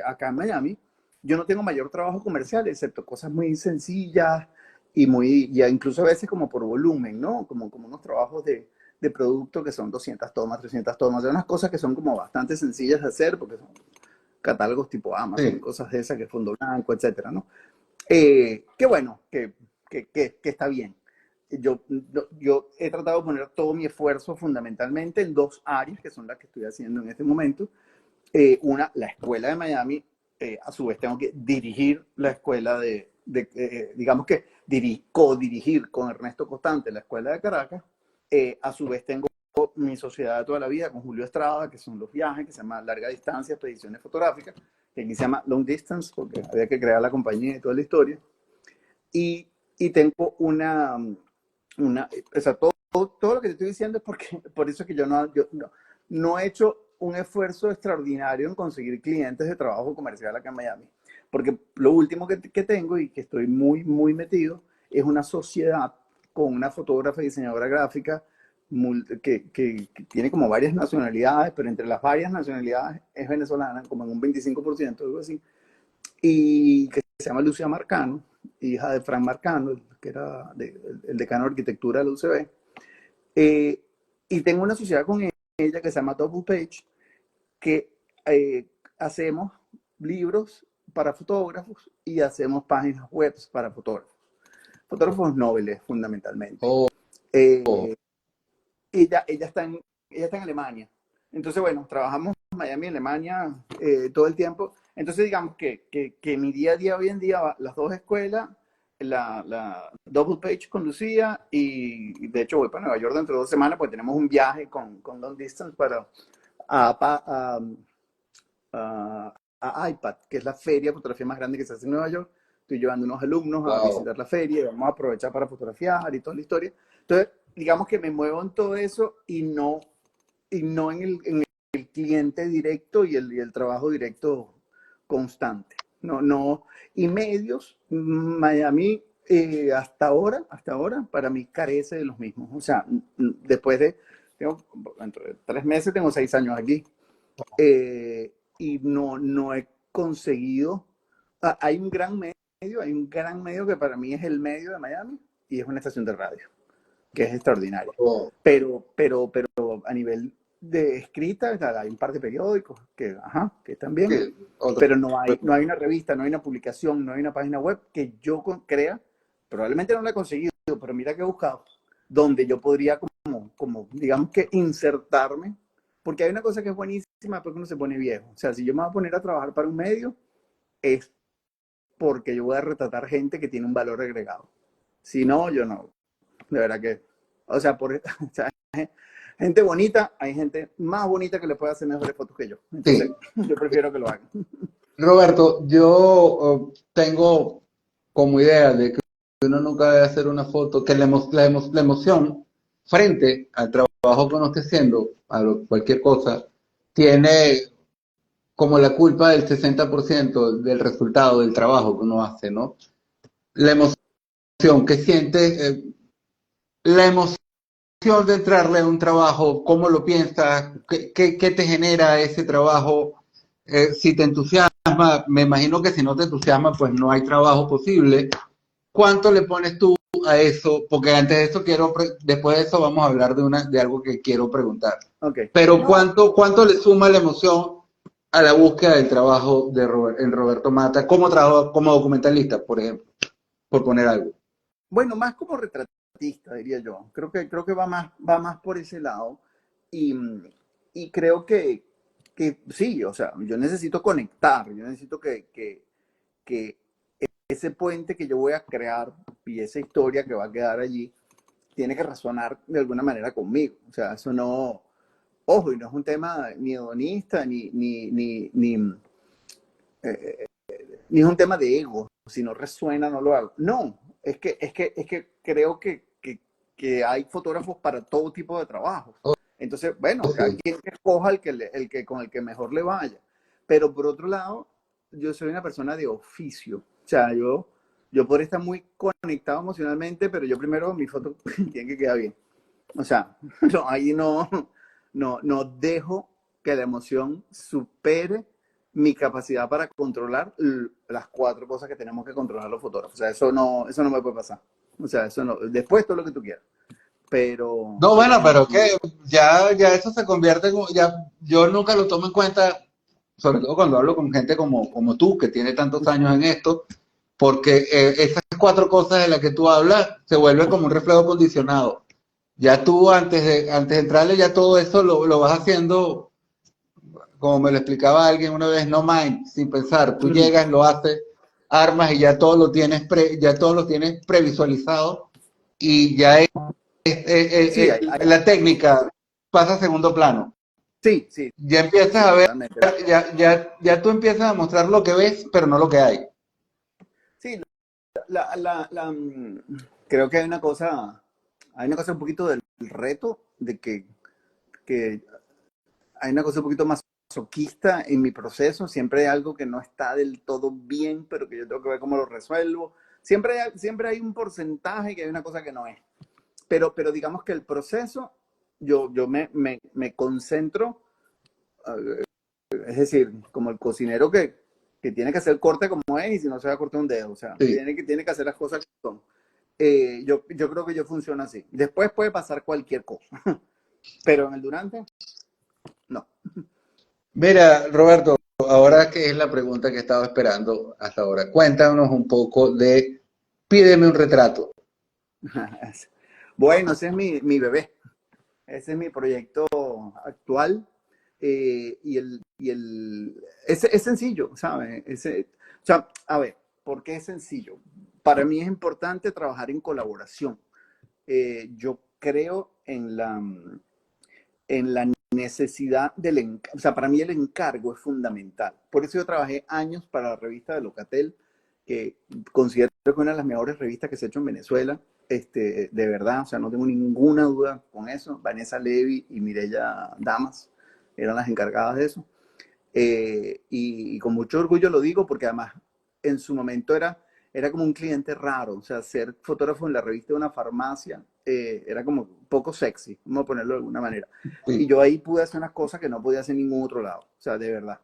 acá en Miami, yo no tengo mayor trabajo comercial, excepto cosas muy sencillas ya incluso a veces como por volumen, ¿no? Como unos trabajos de producto que son 200 tomas, 300 tomas, de unas cosas que son como bastante sencillas de hacer porque son catálogos tipo Amazon y Sí. cosas de esas, que Fondo Blanco, etcétera, ¿no? Qué bueno, que está bien. Yo he tratado de poner todo mi esfuerzo fundamentalmente en dos áreas, que son las que estoy haciendo en este momento. Una, la escuela de Miami. A su vez tengo que dirigir la escuela digamos que co-dirigir con Ernesto Constante la escuela de Caracas. A su vez tengo mi sociedad de toda la vida con Julio Estrada, que son los viajes, que se llama Larga Distancia, Expediciones Fotográficas, que aquí se llama Long Distance, porque había que crear la compañía y toda la historia. Y tengo o sea, todo lo que te estoy diciendo es por eso es que yo no he hecho un esfuerzo extraordinario en conseguir clientes de trabajo comercial acá en Miami. Porque lo último que tengo y que estoy muy, muy metido es una sociedad con una fotógrafa y diseñadora gráfica que tiene como varias nacionalidades, pero entre las varias nacionalidades es venezolana, como en un 25%, algo así, y que se llama Lucia Marcano, hija de Frank Marcano, que era el decano de arquitectura de la UCB. Y tengo una sociedad con ella que se llama Double Page, que hacemos libros para fotógrafos y hacemos páginas web para fotógrafos nobles fundamentalmente. Oh, oh. Eh, ella está en Alemania. Entonces, bueno, trabajamos en Miami, Alemania, todo el tiempo. Entonces, digamos que mi día a día hoy en día, las dos escuelas, la Double Page con Lucía, y de hecho voy para Nueva York dentro de 2 semanas porque tenemos un viaje con Long Distance a, a iPad, que es la feria de fotografía más grande que se hace en Nueva York. Estoy llevando unos alumnos a Wow. visitar la feria y vamos a aprovechar para fotografiar y toda la historia. Entonces, digamos que me muevo en todo eso y no en el cliente directo y el trabajo directo constante. No. Y medios, Miami, hasta ahora, para mí carece de los mismos. O sea, dentro de 3 meses tengo 6 años aquí. Y no he conseguido. Hay un gran medio que para mí es el medio de Miami y es una estación de radio, que es extraordinaria. Oh, Pero a nivel de escrita, hay un par de periódicos que están bien, sí, otro. pero no hay una revista, no hay una publicación, no hay una página web que yo crea. Probablemente no la he conseguido, pero mira que he buscado, donde yo podría como digamos que insertarme, porque hay una cosa que es buenísima porque uno se pone viejo. O sea, si yo me voy a poner a trabajar para un medio, es porque yo voy a retratar gente que tiene un valor agregado. Si no, yo no. De verdad que, o sea, o sea, gente bonita, hay gente más bonita que le puede hacer mejores fotos que yo. Entonces, Sí. yo prefiero que lo hagan. Roberto, yo tengo como idea de que uno nunca debe hacer una foto, que la emoción frente al trabajo que uno esté haciendo, cualquier cosa, tiene como la culpa del 60% del resultado del trabajo que uno hace, ¿no? La emoción que siente, la emoción de entrarle a un trabajo, cómo lo piensas, qué te genera ese trabajo, si te entusiasma, me imagino que si no te entusiasma, pues no hay trabajo posible, ¿cuánto le pones tú a eso? Porque antes de eso después de eso vamos a hablar de algo que quiero preguntar. Ok. Pero No, ¿cuánto le suma la emoción a la búsqueda del trabajo en Roberto Mata como trabajo, como documentalista, por ejemplo, por poner algo? bueno, más como retratista, diría yo. Creo que va más por ese lado. Y, y creo que sí, o sea, yo necesito conectar, yo necesito que ese puente que yo voy a crear y esa historia que va a quedar allí tiene que resonar de alguna manera conmigo. O sea, eso no, ojo, y no es un tema ni hedonista, ni es un tema de ego. Si no resuena, no lo hago. No, es que creo que hay fotógrafos para todo tipo de trabajos. Entonces, bueno, cada Ok. quien que escoja con el que mejor le vaya. Pero por otro lado, yo soy una persona de oficio. O sea, yo podría estar muy conectado emocionalmente, pero yo primero mi foto tiene que quedar bien. O sea, no, ahí no dejo que la emoción supere mi capacidad para controlar las cuatro cosas que tenemos que controlar los fotógrafos. O sea, eso no me puede pasar. O sea, eso no. Después todo lo que tú quieras. No, Pero bueno, sí, pero que ya eso se convierte como, ya, yo nunca lo tomo en cuenta, sobre todo cuando hablo con gente como tú, que tiene tantos años en esto, porque esas cuatro cosas de las que tú hablas se vuelven como un reflejo condicionado. Ya tú antes de entrarle, ya todo eso lo vas haciendo, como me lo explicaba alguien una vez, no mind, sin pensar. Tú llegas, lo haces, armas y ya todo lo tienes ya todo lo tienes previsualizado y ya sí, la técnica pasa a segundo plano. sí, sí, Ya empiezas sí, a ver, totalmente. ya tú empiezas a mostrar lo que ves, pero no lo que hay. Sí, creo que hay una cosa un poquito del reto de que hay una cosa un poquito más masoquista en mi proceso. Siempre hay algo que no está del todo bien, pero que yo tengo que ver cómo lo resuelvo. Siempre hay un porcentaje que hay una cosa que no es. Pero digamos que el proceso, yo me concentro, es decir, como el cocinero que tiene que hacer corte como es y si no se va a cortar un dedo. O sea, Sí. tiene que hacer las cosas como son. Yo creo que yo funciono así. Después puede pasar cualquier cosa, pero en el durante, no. Mira, Roberto, ahora que es la pregunta que estaba esperando hasta ahora, cuéntanos un poco de Pídeme un retrato. Bueno, ese es mi bebé. Ese es mi proyecto actual. Es sencillo, ¿sabes? O sea, a ver, ¿por qué es sencillo? Para mí es importante trabajar en colaboración. Yo creo en la necesidad o sea, para mí el encargo es fundamental. Por eso yo trabajé años para la revista de Locatel, que considero que es una de las mejores revistas que se ha hecho en Venezuela. De verdad, o sea, no tengo ninguna duda con eso. Vanessa Levy y Mireya Damas eran las encargadas de eso. Y con mucho orgullo lo digo porque además en su momento era como un cliente raro, o sea, ser fotógrafo en la revista de una farmacia era como poco sexy, vamos a ponerlo de alguna manera. Y Sí. yo ahí pude hacer unas cosas que no podía hacer en ningún otro lado, o sea, de verdad.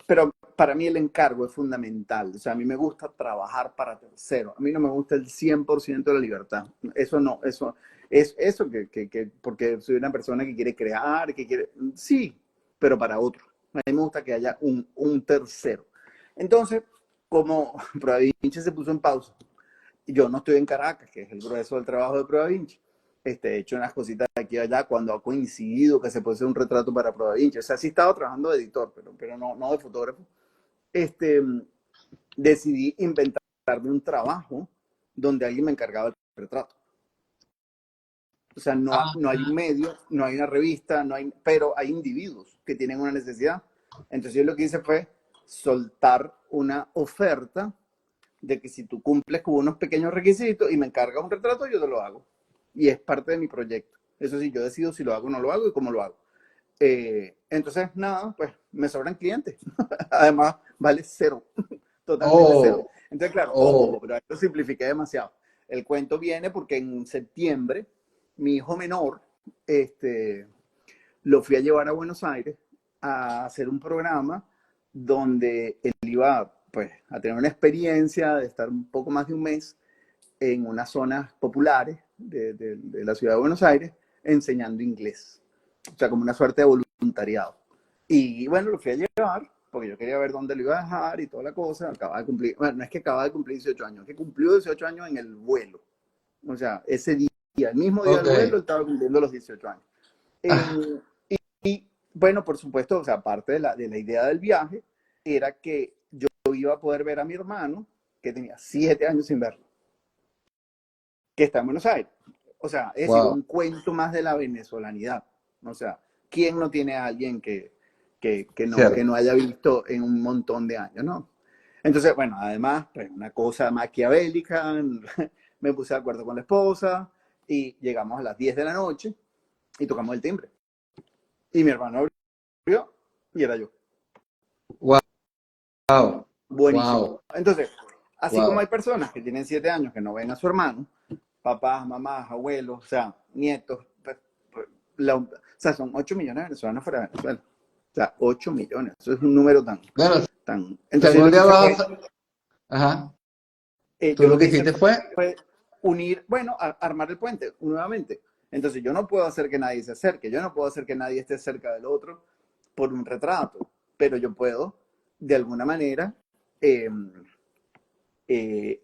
Pero para mí el encargo es fundamental, o sea, a mí me gusta trabajar para terceros, a mí no me gusta el 100% de la libertad, eso no, es eso porque soy una persona que quiere crear, que quiere, sí, pero para otro. A mí me gusta que haya un tercero. Entonces, como Prueba Vinci se puso en pausa, yo no estoy en Caracas, que es el grueso del trabajo de Prueba Vinci. He hecho unas cositas de aquí y allá cuando ha coincidido que se puede hacer un retrato para Prueba Vinci. O sea, sí he estado trabajando de editor, pero no de fotógrafo. Este, Decidí inventarme un trabajo donde alguien me encargaba el retrato. O sea, no hay un medio, no hay una revista, pero hay individuos que tienen una necesidad. Entonces yo lo que hice fue soltar una oferta de que si tú cumples con unos pequeños requisitos y me encargas un retrato, yo te lo hago. Y es parte de mi proyecto. Eso sí, yo decido si lo hago o no lo hago y cómo lo hago. Entonces, nada, pues me sobran clientes. Además, vale cero, totalmente cero. Oh, Entonces, claro, oh, pero lo simplifiqué demasiado. El cuento viene porque en septiembre mi hijo menor lo fui a llevar a Buenos Aires a hacer un programa donde él iba pues, a tener una experiencia de estar un poco más de un mes en unas zonas populares de la ciudad de Buenos Aires enseñando inglés. O sea, como una suerte de voluntariado. Y bueno, lo fui a llevar porque yo quería ver dónde lo iba a dejar y toda la cosa. Acababa de cumplir, bueno, no es que acababa de cumplir 18 años, es que cumplió 18 años en el vuelo. O sea, ese día, el mismo día del vuelo, Ok. él estaba cumpliendo los 18 años. Eh, y bueno, por supuesto, o sea, parte de la idea del viaje era que yo iba a poder ver a mi hermano, que tenía 7 años sin verlo, que está en Buenos Aires. O sea, es decir, Wow. un cuento más de la venezolanidad. O sea, ¿quién no tiene a alguien que Cierto. no haya visto en un montón de años, no? Entonces, bueno, además, pues una cosa maquiavélica, me puse de acuerdo con la esposa y llegamos a las 10 de la noche y tocamos el timbre. Y mi hermano abrió y era yo. Wow. Buenísimo. Wow. Entonces, así como hay Wow. personas que tienen 7 años que no ven a su hermano, papás, mamás, abuelos, o sea, nietos, o sea, son 8 millones de venezolanos fuera de Venezuela. O sea, 8 millones. Eso es un número tan, Bueno, tan. si Entonces, yo algún lo que día hice fue, vas a... Ajá. Tú yo lo lo que que hice hiciste fue... fue unir, bueno, armar el puente nuevamente. Entonces, yo no puedo hacer que nadie se acerque, yo no puedo hacer que nadie esté cerca del otro por un retrato, pero yo puedo, de alguna manera, eh, eh,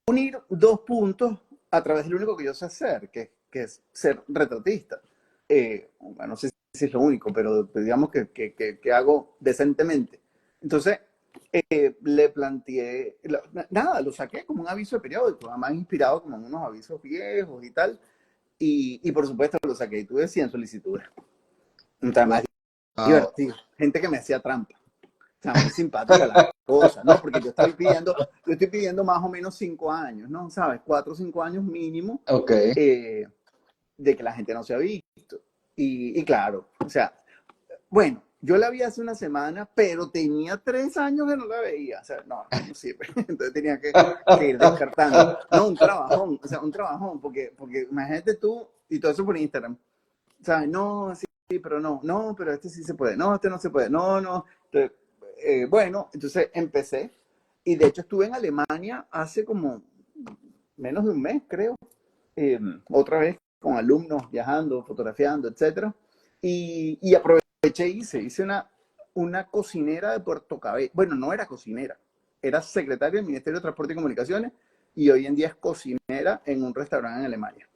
unir dos puntos a través de lo único que yo sé hacer, que es ser retratista. Bueno, no sé si es lo único, pero digamos que hago decentemente. Entonces, le planteé, nada, lo saqué como un aviso de periódico, además inspirado como en unos avisos viejos y tal, y por supuesto lo saqué y tuve 100 solicitudes. Entonces, más Wow. divertido. Gente que me hacía trampa. O sea, muy simpática la cosa, ¿no? Porque yo estoy pidiendo más o menos 5 años, ¿no? ¿Sabes? 4 o 5 años mínimo Ok. eh, de que la gente no se ha visto. Y claro, o sea, bueno, yo la vi hace una semana, pero tenía 3 años que no la veía. O sea, no, esto no sirve. Entonces tenía que ir descartando. No, un trabajón, o sea, un trabajón, porque imagínate tú y todo eso por Instagram. ¿Sabes? No, sí, sí, pero no, no, pero este sí se puede, no, este no se puede, no, no. Entonces, bueno, entonces empecé y de hecho estuve en Alemania hace como menos de un mes, creo, otra vez con alumnos viajando, fotografiando, etcétera. Y aproveché y hice una cocinera de Puerto Cabello. Bueno, no era cocinera, era secretaria del Ministerio de Transporte y Comunicaciones y hoy en día es cocinera en un restaurante en Alemania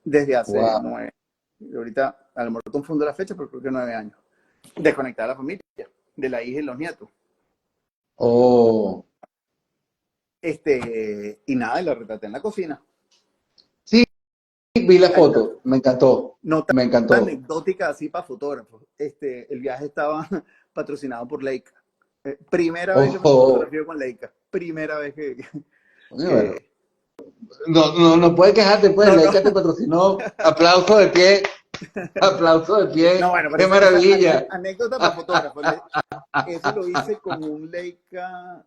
desde hace Wow. 9. Ahorita a lo mejor confundo la fecha, pero creo que 9 años. Desconectar a la familia, de la hija y los nietos. Oh. Y nada, y la retraté en la cocina. Sí, vi la Ahí está. foto. Me encantó. No Me tan encantó. anecdótica así para fotógrafos. El viaje estaba patrocinado por Leica. Primera vez que Ojo. fotografío con Leica. Primera vez Bueno, que... no, no, no puedes quejarte, pues. No, no. Leica te patrocinó. Aplauso de pie. Aplauso de No, pie. bueno, pero ¡Qué esa maravilla! anécdota para fotógrafos. Eso lo hice con un Leica,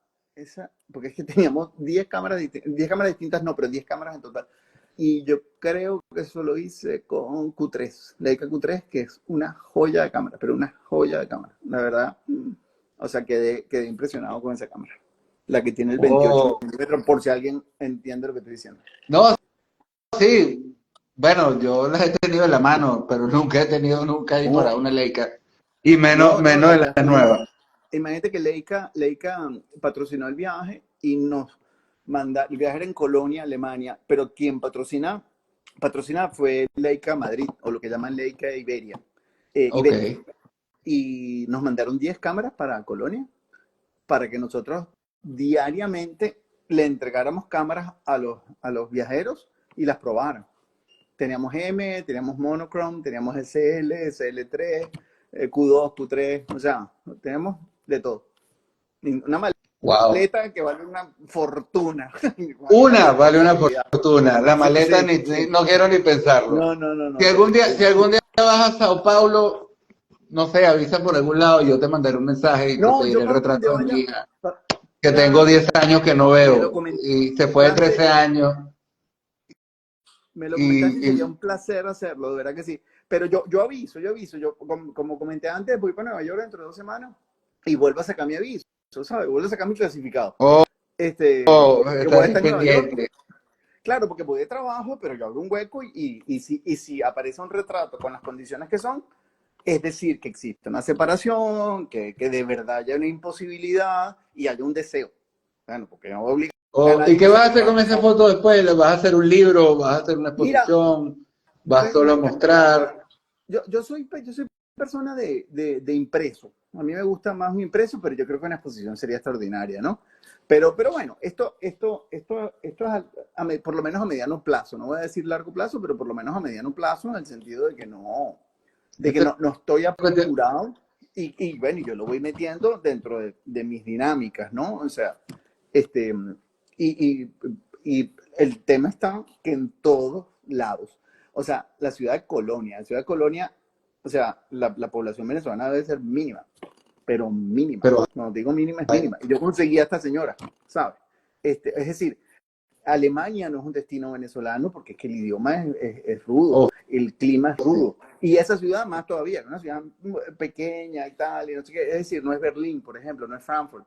porque es que teníamos 10 cámaras, 10 cámaras distintas, no, pero 10 cámaras en total. Y yo creo que eso lo hice con Q3, Leica Q3, que es una joya de cámara, pero una joya de cámara. La verdad, o sea, quedé impresionado con esa cámara. La que tiene el 28 Oh. milímetros, por si alguien entiende lo que estoy diciendo. No, sí. Bueno, yo las he tenido en la mano, pero nunca he tenido nunca Oh, disparado una Leica. Y menos, no, no, menos de las la tenemos. nueva. Imagínate que Leica patrocinó el viaje y nos manda, el viaje era en Colonia, Alemania, pero quien patrocina fue Leica Madrid, o lo que llaman Leica Iberia, Ok. Ibérica. Y nos mandaron 10 cámaras para Colonia, para que nosotros diariamente le entregáramos cámaras a los viajeros y las probaran. Teníamos M, teníamos Monochrome, teníamos SL, SL3, Q2, Q3, o sea, tenemos de todo. Una Wow. maleta que vale una fortuna. Una Imagínate vale una responsabilidad. fortuna. La Sí, maleta sí, sí. no quiero ni pensarlo. No, no, no, Si no. algún día, si algún día vas a Sao Paulo, no sé, avisa por algún lado y yo te mandaré un mensaje y te No, yo pediré el para donde retrato de mi vaya, hija, que tengo claro, 10 años que no me lo veo y se fue de 13 comentaste, años me lo comentaste y y sería un placer hacerlo, de verdad que sí. Pero yo aviso, como comenté antes, voy para Nueva York dentro de 2 semanas y vuelvo a sacar mi aviso. ¿sabes? Vuelvo a sacar mi clasificado. Oh, Que voy a estás estar en Nueva York. pendiente. Claro, porque voy de trabajo, pero yo abro un hueco y si aparece un retrato con las condiciones que son, es decir, que existe una separación, que de verdad haya una imposibilidad y haya un deseo. Bueno, porque no obliga a Oh, ¿y nadie qué que se vas a hacer ponga. con esa foto después? ¿Le ¿Vas a hacer un libro? ¿Vas a hacer una Mira, exposición? ¿Vas solo a me mostrar? yo soy persona de impreso. A mí me gusta más un impreso, pero yo creo que una exposición sería extraordinaria, ¿no? Pero bueno, esto es por lo menos a mediano plazo. No voy a decir largo plazo, pero por lo menos a mediano plazo, en el sentido de que Esto es no estoy lo que te- apurado y bueno, yo lo voy metiendo dentro de mis dinámicas, ¿no? O sea, este, y, y, y el tema está que en todos lados, o sea, la ciudad de Colonia, o sea, la población venezolana debe ser mínima, pero mínima. pero Cuando digo mínima, es mínima. Y yo conseguí a esta señora, ¿sabes? Es decir, Alemania no es un destino venezolano porque es que el idioma es rudo, oh, el clima es sí. rudo. Y esa ciudad más todavía, una ciudad pequeña y tal, y no sé qué. Es decir, no es Berlín, por ejemplo, no es Frankfurt.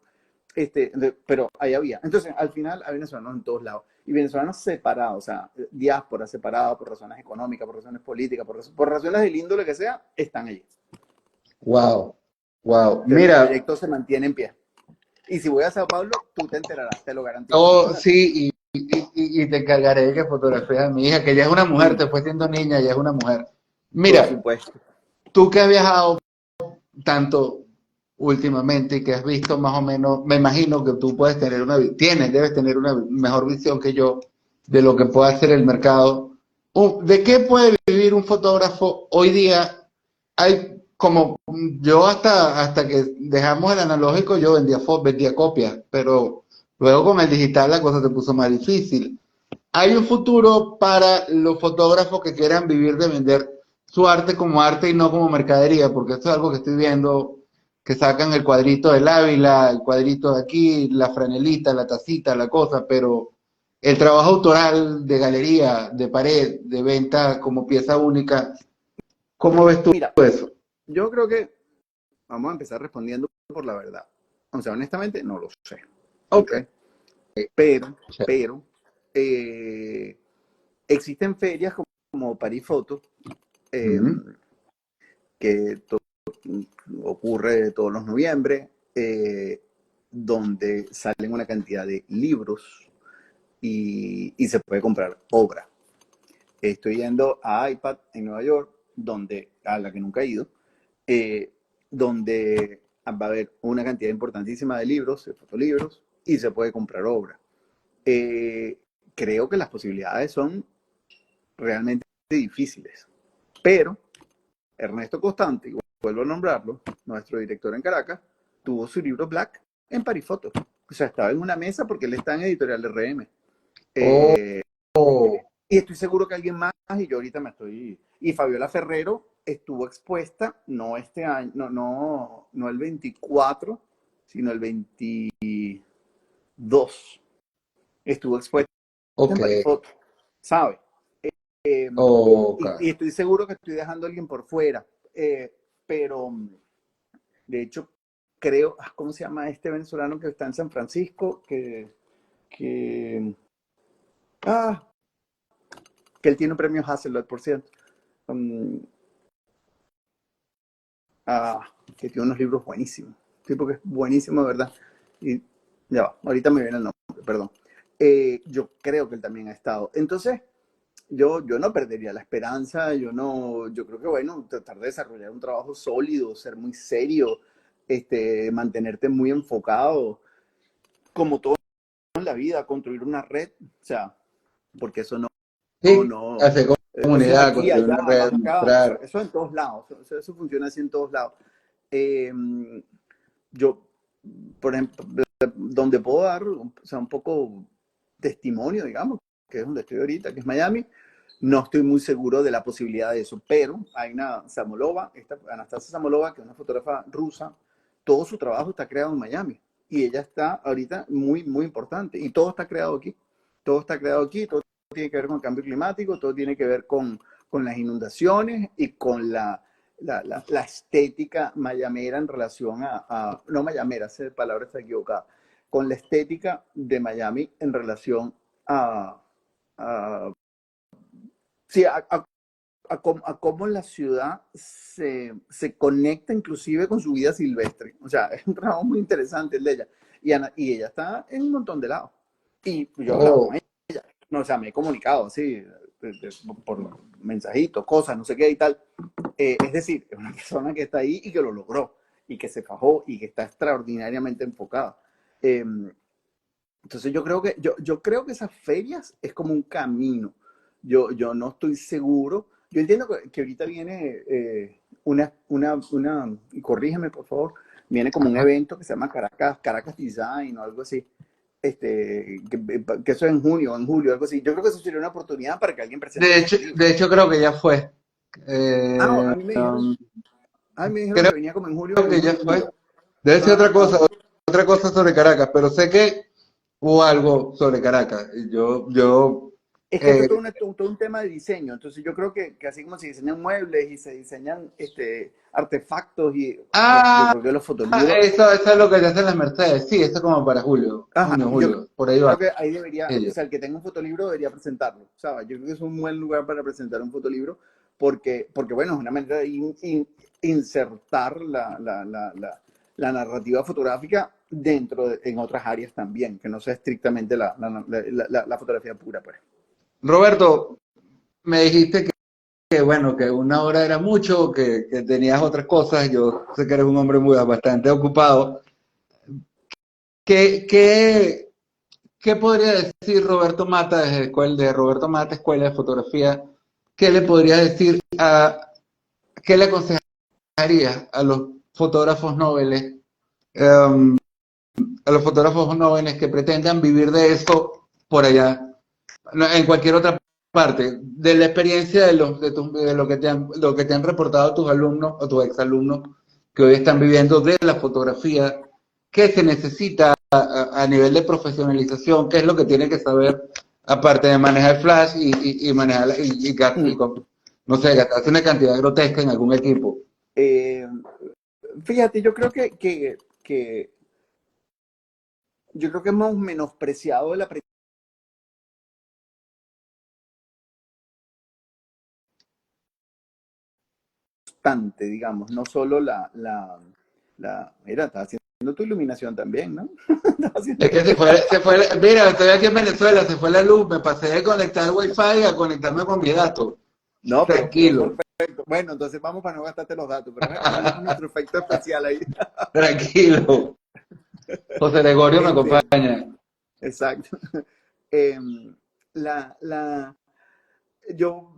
Pero ahí había. Entonces, al final, hay venezolanos en todos lados. Y venezolanos separados, o sea, diáspora separada por razones económicas, por razones políticas, por razones del índole que sea, están allí. Wow, wow. Entonces, mi Mira, proyecto se mantiene en pie. Y si voy a Sao Paulo, tú te enterarás, te lo garantizo. oh, sí, y te encargaré de que fotografíes a mi hija, que ya es una mujer, Sí, te fue siendo niña, ya es una mujer. por Mira, supuesto. tú que has viajado tanto últimamente y que has visto más o menos, me imagino que tú puedes tener debes tener una mejor visión que yo de lo que puede hacer el mercado. ¿De qué puede vivir un fotógrafo hoy día? Hay como yo hasta que dejamos el analógico, yo vendía copias, pero luego con el digital la cosa se puso más difícil. ¿Hay un futuro para los fotógrafos que quieran vivir de vender su arte como arte y no como mercadería? Porque esto es algo que estoy viendo, que sacan el cuadrito del Ávila, el cuadrito de aquí, la franelita, la tacita, la cosa, pero el trabajo autoral de galería, de pared, de venta como pieza única, ¿cómo ves tú Mira, eso? yo creo que vamos a empezar respondiendo por la verdad. O sea, honestamente, no lo sé. Ok. ¿Ok? Pero, eh, existen ferias como París Foto, eh, Ujú. que ocurre todos los noviembre, donde salen una cantidad de libros y se puede comprar obra. Estoy yendo a iPad en Nueva York, a la que nunca he ido, eh, donde va a haber una cantidad importantísima de libros, de fotolibros, y se puede comprar obra. Eh, Creo que las posibilidades son realmente difíciles, pero Ernesto Constante, y vuelvo a nombrarlo, nuestro director en Caracas, tuvo su libro Black en Parifoto. O sea, estaba en una mesa porque él está en Editorial RM. Oh, Eh, y estoy seguro que alguien más, y yo ahorita me estoy... Y Fabiola Ferrero estuvo expuesta, no este año, no el 24, sino el 22. Estuvo expuesta en ok, Parifoto, ¿sabe? Eh, ok. y estoy seguro que estoy dejando a alguien por fuera. Pero, de hecho, creo, ¿cómo se llama este venezolano que está en San Francisco? Que, ah, que él tiene un premio Hasselblad, por cierto. Um, que tiene unos libros buenísimos. Tipo que es buenísimo, de verdad. Y ya va, ahorita me viene el nombre, perdón. Yo creo que él también ha estado. Entonces, yo no perdería la esperanza, yo creo que bueno, tratar de desarrollar un trabajo sólido, ser muy serio, mantenerte muy enfocado, como todo en la vida, construir una red, o sea, porque eso Sí, no, hacer eso es comunidad, aquí, construir allá, una red, vas acá, eso, mostrar. eso en todos lados, eso funciona así en todos lados. Eh, yo, por ejemplo, donde puedo dar, o sea, un poco testimonio, digamos, que es donde estoy ahorita, que es Miami, no estoy muy seguro de la posibilidad de eso, pero hay una Samolova, Anastasia Samolova, que es una fotógrafa rusa, todo su trabajo está creado en Miami y ella está ahorita muy, muy importante y todo está creado aquí, todo está creado aquí, todo tiene que ver con el cambio climático, todo tiene que ver con las inundaciones y con la estética mayamera en relación no mayamera, esa palabra está equivocada, con la estética de Miami en relación a, a sí, a cómo la ciudad se conecta inclusive con su vida silvestre. O sea, es un trabajo muy interesante el de ella. Y ella está en un montón de lados. Y yo he hablado con Oh, ella. No, o sea, me he comunicado así, por mensajitos, cosas, no sé qué y tal. Es decir, es una persona que está ahí y que lo logró, y que se fajó y que está extraordinariamente enfocada. Eh, entonces yo creo que esas ferias es como un camino. Yo no estoy seguro. Yo entiendo que ahorita viene y corrígeme por favor, viene como un ajá. evento que se llama Caracas Design o algo así. Que eso es en junio o en julio, algo así. Yo creo que eso sería una oportunidad para que alguien presente su libro. De hecho creo que ya fue. A Eh, mí me dijeron, um, que creo venía como en julio o en que ya fue. julio. Debe ser Ah, otra cosa sobre Caracas, pero sé que hubo algo sobre Caracas. es que esto Eh, es todo un tema de diseño. Entonces yo creo que así como se diseñan muebles y se diseñan artefactos y pues yo ah, creo que los fotolibros, eso es lo que ya hacen las Mercedes. Sí, eso es como para julio, ajá, junio, yo julio, por ahí va creo que ahí debería, o ellos. sea, el que tenga un fotolibro debería presentarlo, ¿sabes? Yo creo que es un buen lugar para presentar un fotolibro porque bueno, es una manera de insertar la narrativa fotográfica en otras áreas también, que no sea estrictamente la fotografía pura, pues. Roberto, me dijiste que, bueno, que una hora era mucho, que tenías otras cosas. Yo sé que eres un hombre bastante ocupado. ¿Qué, qué, ¿Qué podría decir Roberto Mata de Roberto Mata Escuela de Fotografía? ¿Qué le podría decir qué le aconsejaría a los fotógrafos noveles, a los fotógrafos jóvenes que pretendan vivir de eso por allá, en cualquier otra parte, de la experiencia de lo que te han reportado tus alumnos o tus exalumnos que hoy están viviendo de la fotografía? ¿Qué se necesita a nivel de profesionalización? ¿Qué es lo que tiene que saber aparte de manejar flash y manejar no sé, gastarse una cantidad grotesca en algún equipo? Eh, Fíjate, yo creo que hemos menospreciado el aprendizaje, digamos, no solo mira, estás haciendo tu iluminación también, ¿no? Estás haciendo- Es que mira, estoy aquí en Venezuela, se fue la luz, me pasé de conectar el Wi-Fi a conectarme con mi dato. No, pero Tranquilo, perfecto. Bueno, entonces vamos para no gastarte los datos, pero tenemos nuestro efecto especial ahí. tranquilo. José Gregorio me Este, acompaña. exacto. Em, la, la, yo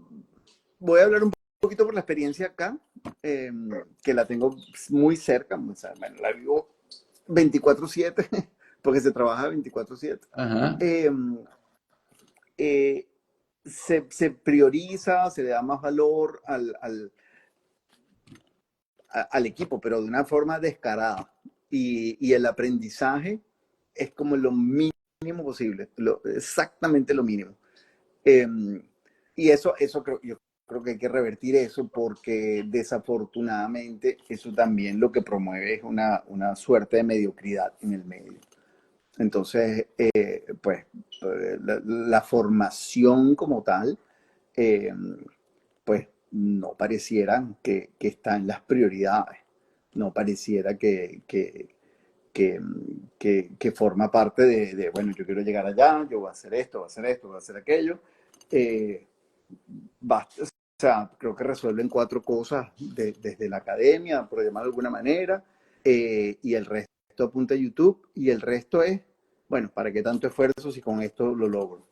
voy a hablar un poquito por la experiencia acá, que la tengo muy cerca, o sea, bueno, la vivo 24/7, porque se trabaja 24/7. Ajá. Eh, eh, se prioriza, se le da más valor al equipo, pero de una forma descarada. Y el aprendizaje es como lo mínimo posible, exactamente lo mínimo. Eh, y yo creo que hay que revertir eso porque desafortunadamente eso también lo que promueve es una suerte de mediocridad en el medio. Entonces, pues la formación como tal, eh, pues no pareciera que está en las prioridades, no pareciera que forma parte bueno, yo quiero llegar allá, yo voy a hacer esto, voy a hacer esto, voy a hacer aquello. Eh, Basta, o sea, creo que resuelven cuatro cosas desde la academia, por llamar de alguna manera, y el resto apunta a YouTube, y el resto es, bueno, ¿para qué tanto esfuerzo si con esto lo logro?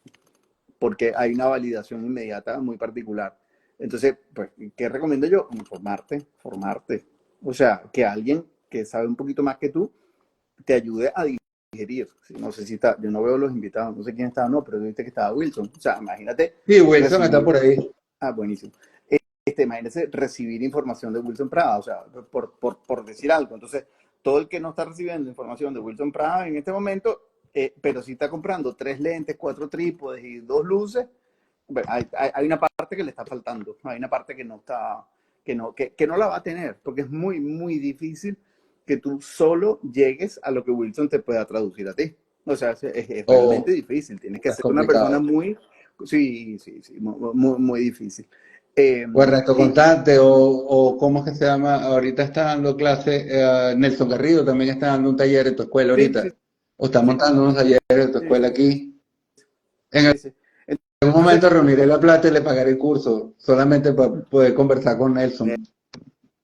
Porque hay una validación inmediata muy particular. Entonces, pues, ¿qué recomiendo yo? Formarte. O sea, que alguien que sabe un poquito más que tú te ayude a digerir. No sé si está, yo no veo los invitados, no sé quién estaba, no, pero viste que estaba Wilson. O sea, imagínate Sí, Wilson está recibir. por ahí. Ah, buenísimo. Imagínense recibir información de Wilson Prada, o sea, por decir algo. Entonces, todo el que no está recibiendo información de Wilson Prada en este momento, pero sí está comprando 3 lentes, 4 trípodes y 2 luces, bueno, hay una parte que le está faltando, hay una parte que no está, que no la va a tener, porque es muy, muy difícil que tú solo llegues a lo que Wilson te pueda traducir a ti. O sea, es realmente O difícil. Tienes que es ser una persona complicado. muy, sí, sí, sí, muy, muy difícil. O el reto Y constante, o ¿cómo es que se llama? Ahorita está dando clase, Nelson Garrido también está dando un taller en tu escuela sí, sí, ahorita. O está sí, montando unos talleres en tu sí, escuela sí, aquí. En sí, sí. algún Entonces, momento reuniré la plata y le pagaré el curso, solamente para poder conversar con Nelson.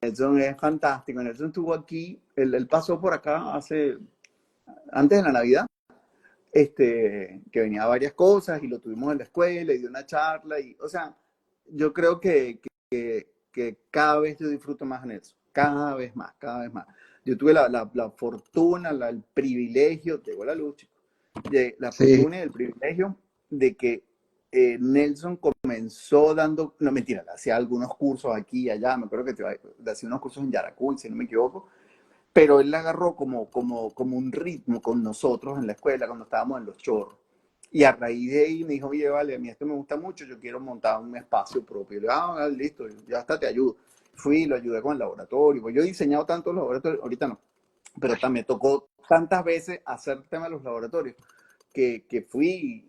Nelson es fantástico. Nelson estuvo aquí, él pasó por acá antes de la Navidad, que venía a varias cosas y lo tuvimos en la escuela y dio una charla. O sea, yo creo que cada vez yo disfruto más a Nelson, cada vez más, cada vez más. Yo tuve la fortuna, el privilegio, llegó la luz, chicos, la Sí, fortuna y el privilegio de que Nelson comenzó dando, no mentira, hacía algunos cursos aquí y allá, me acuerdo que hacía unos cursos en Yaracuy, si no me equivoco, pero él la agarró como un ritmo con nosotros en la escuela cuando estábamos en los chorros. Y a raíz de ahí me dijo, oye, vale, a mí esto me gusta mucho, yo quiero montar un espacio propio. Y le dije, listo, ya hasta te ayudo. Fui, lo ayudé con el laboratorio. Pues yo he diseñado tantos laboratorios, ahorita no, pero también me tocó tantas veces hacer el tema de los laboratorios que fui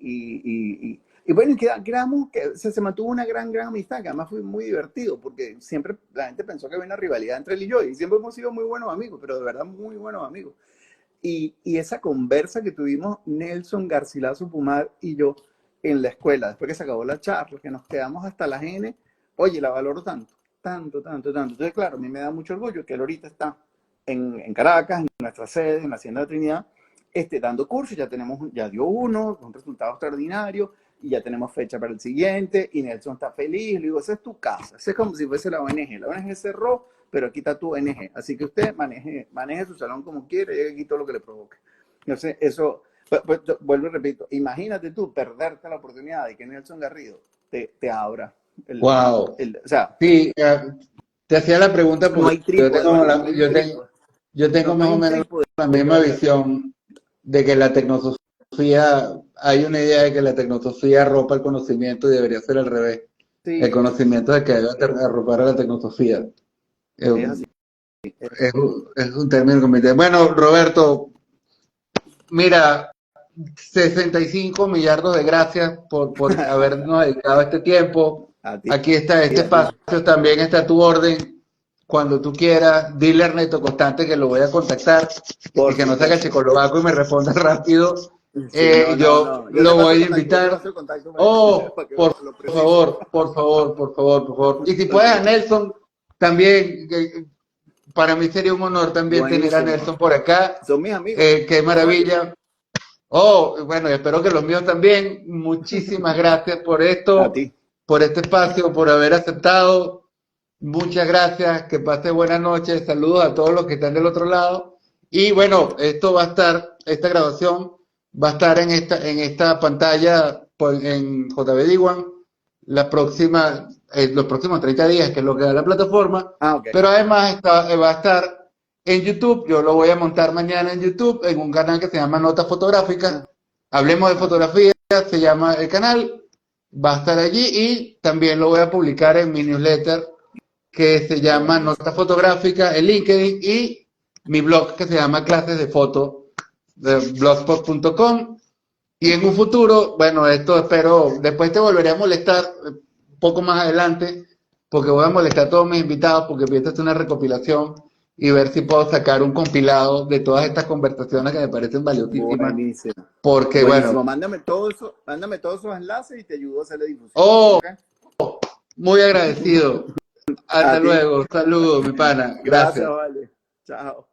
y bueno, creamos que se mantuvo una gran amistad, que además fue muy divertido, porque siempre la gente pensó que había una rivalidad entre él y yo, y siempre hemos sido muy buenos amigos, pero de verdad muy buenos amigos. Y esa conversa que tuvimos Nelson Garcilaso Pumar y yo en la escuela, después que se acabó la charla, que nos quedamos hasta las N, oye, la valoro tanto, tanto, tanto, tanto. Entonces, claro, a mí me da mucho orgullo que él ahorita está en Caracas, en nuestra sede, en la Hacienda de Trinidad, dando cursos, ya dio uno, con resultados extraordinarios, y ya tenemos fecha para el siguiente, y Nelson está feliz, le digo, esa es tu casa, esa es como si fuese la ONG cerró, pero aquí está tu ONG, así que usted maneje su salón como quiere, y aquí todo lo que le provoque. Entonces, eso, pues, vuelvo y repito, imagínate tú perderte la oportunidad de que Nelson Garrido te abra wow. o sea, Sí, te hacía la pregunta no porque hay trípode, ¿vale? No hay un trípode. yo tengo No más hay o un menos trípode la que misma valga. visión de que la tecnosofía, hay una idea de que la tecnosofía arropa el conocimiento y debería ser al revés. El Sí, conocimiento de que debe arropar a la tecnosofía. Eh, es así. es un término que me dice. Bueno, Roberto, mira, 65 millardos de gracias por habernos dedicado este tiempo. A ti, Aquí está este a ti. espacio, también está a tu orden. Cuando tú quieras, dile a Ernesto Constante que lo voy a contactar y Por que no se haga el supuesto. checoslovaco y me responda rápido. Sí, no, no, Yo no. lo voy a Yo te invitar. paso el contacto Oh, para que por lo precise. favor, por favor, por favor, por favor. Y si puedes a Ok, Nelson, también, para mí sería un honor también tener a buenísimo. Nelson por acá. Son mis amigos. Qué Vale. maravilla. Oh, bueno, espero que los míos también. Muchísimas gracias por A esto, ti. por este espacio, por haber aceptado. Muchas gracias, que pase buenas noches. Saludos a todos los que están del otro lado. Y bueno, esto va a estar, esta grabación va a estar en esta pantalla en JB Diwan los próximos 30 días, que es lo que da la plataforma. Ah, ok. Pero además va a estar en YouTube. Yo lo voy a montar mañana en YouTube, en un canal que se llama Notas Fotográficas. Ah, Hablemos de ok. fotografía, se llama el canal. Va a estar allí y también lo voy a publicar en mi newsletter que se llama Buenísimo. Nota Fotográfica en LinkedIn y mi blog que se llama Clases de Foto de blogspot.com. Y en un futuro, bueno, esto espero, después te volveré a molestar un poco más adelante, porque voy a molestar a todos mis invitados, porque pienso hacer una recopilación y ver si puedo sacar un compilado de todas estas conversaciones que me parecen valiosísimas, Buenísimo. porque Buenísimo. bueno, Mándame todos esos enlaces y te ayudo a hacer la difusión. oh, ¿Ok? muy agradecido. A Hasta ti. luego, saludos, mi pana, Gracias, gracias. vale. Chao.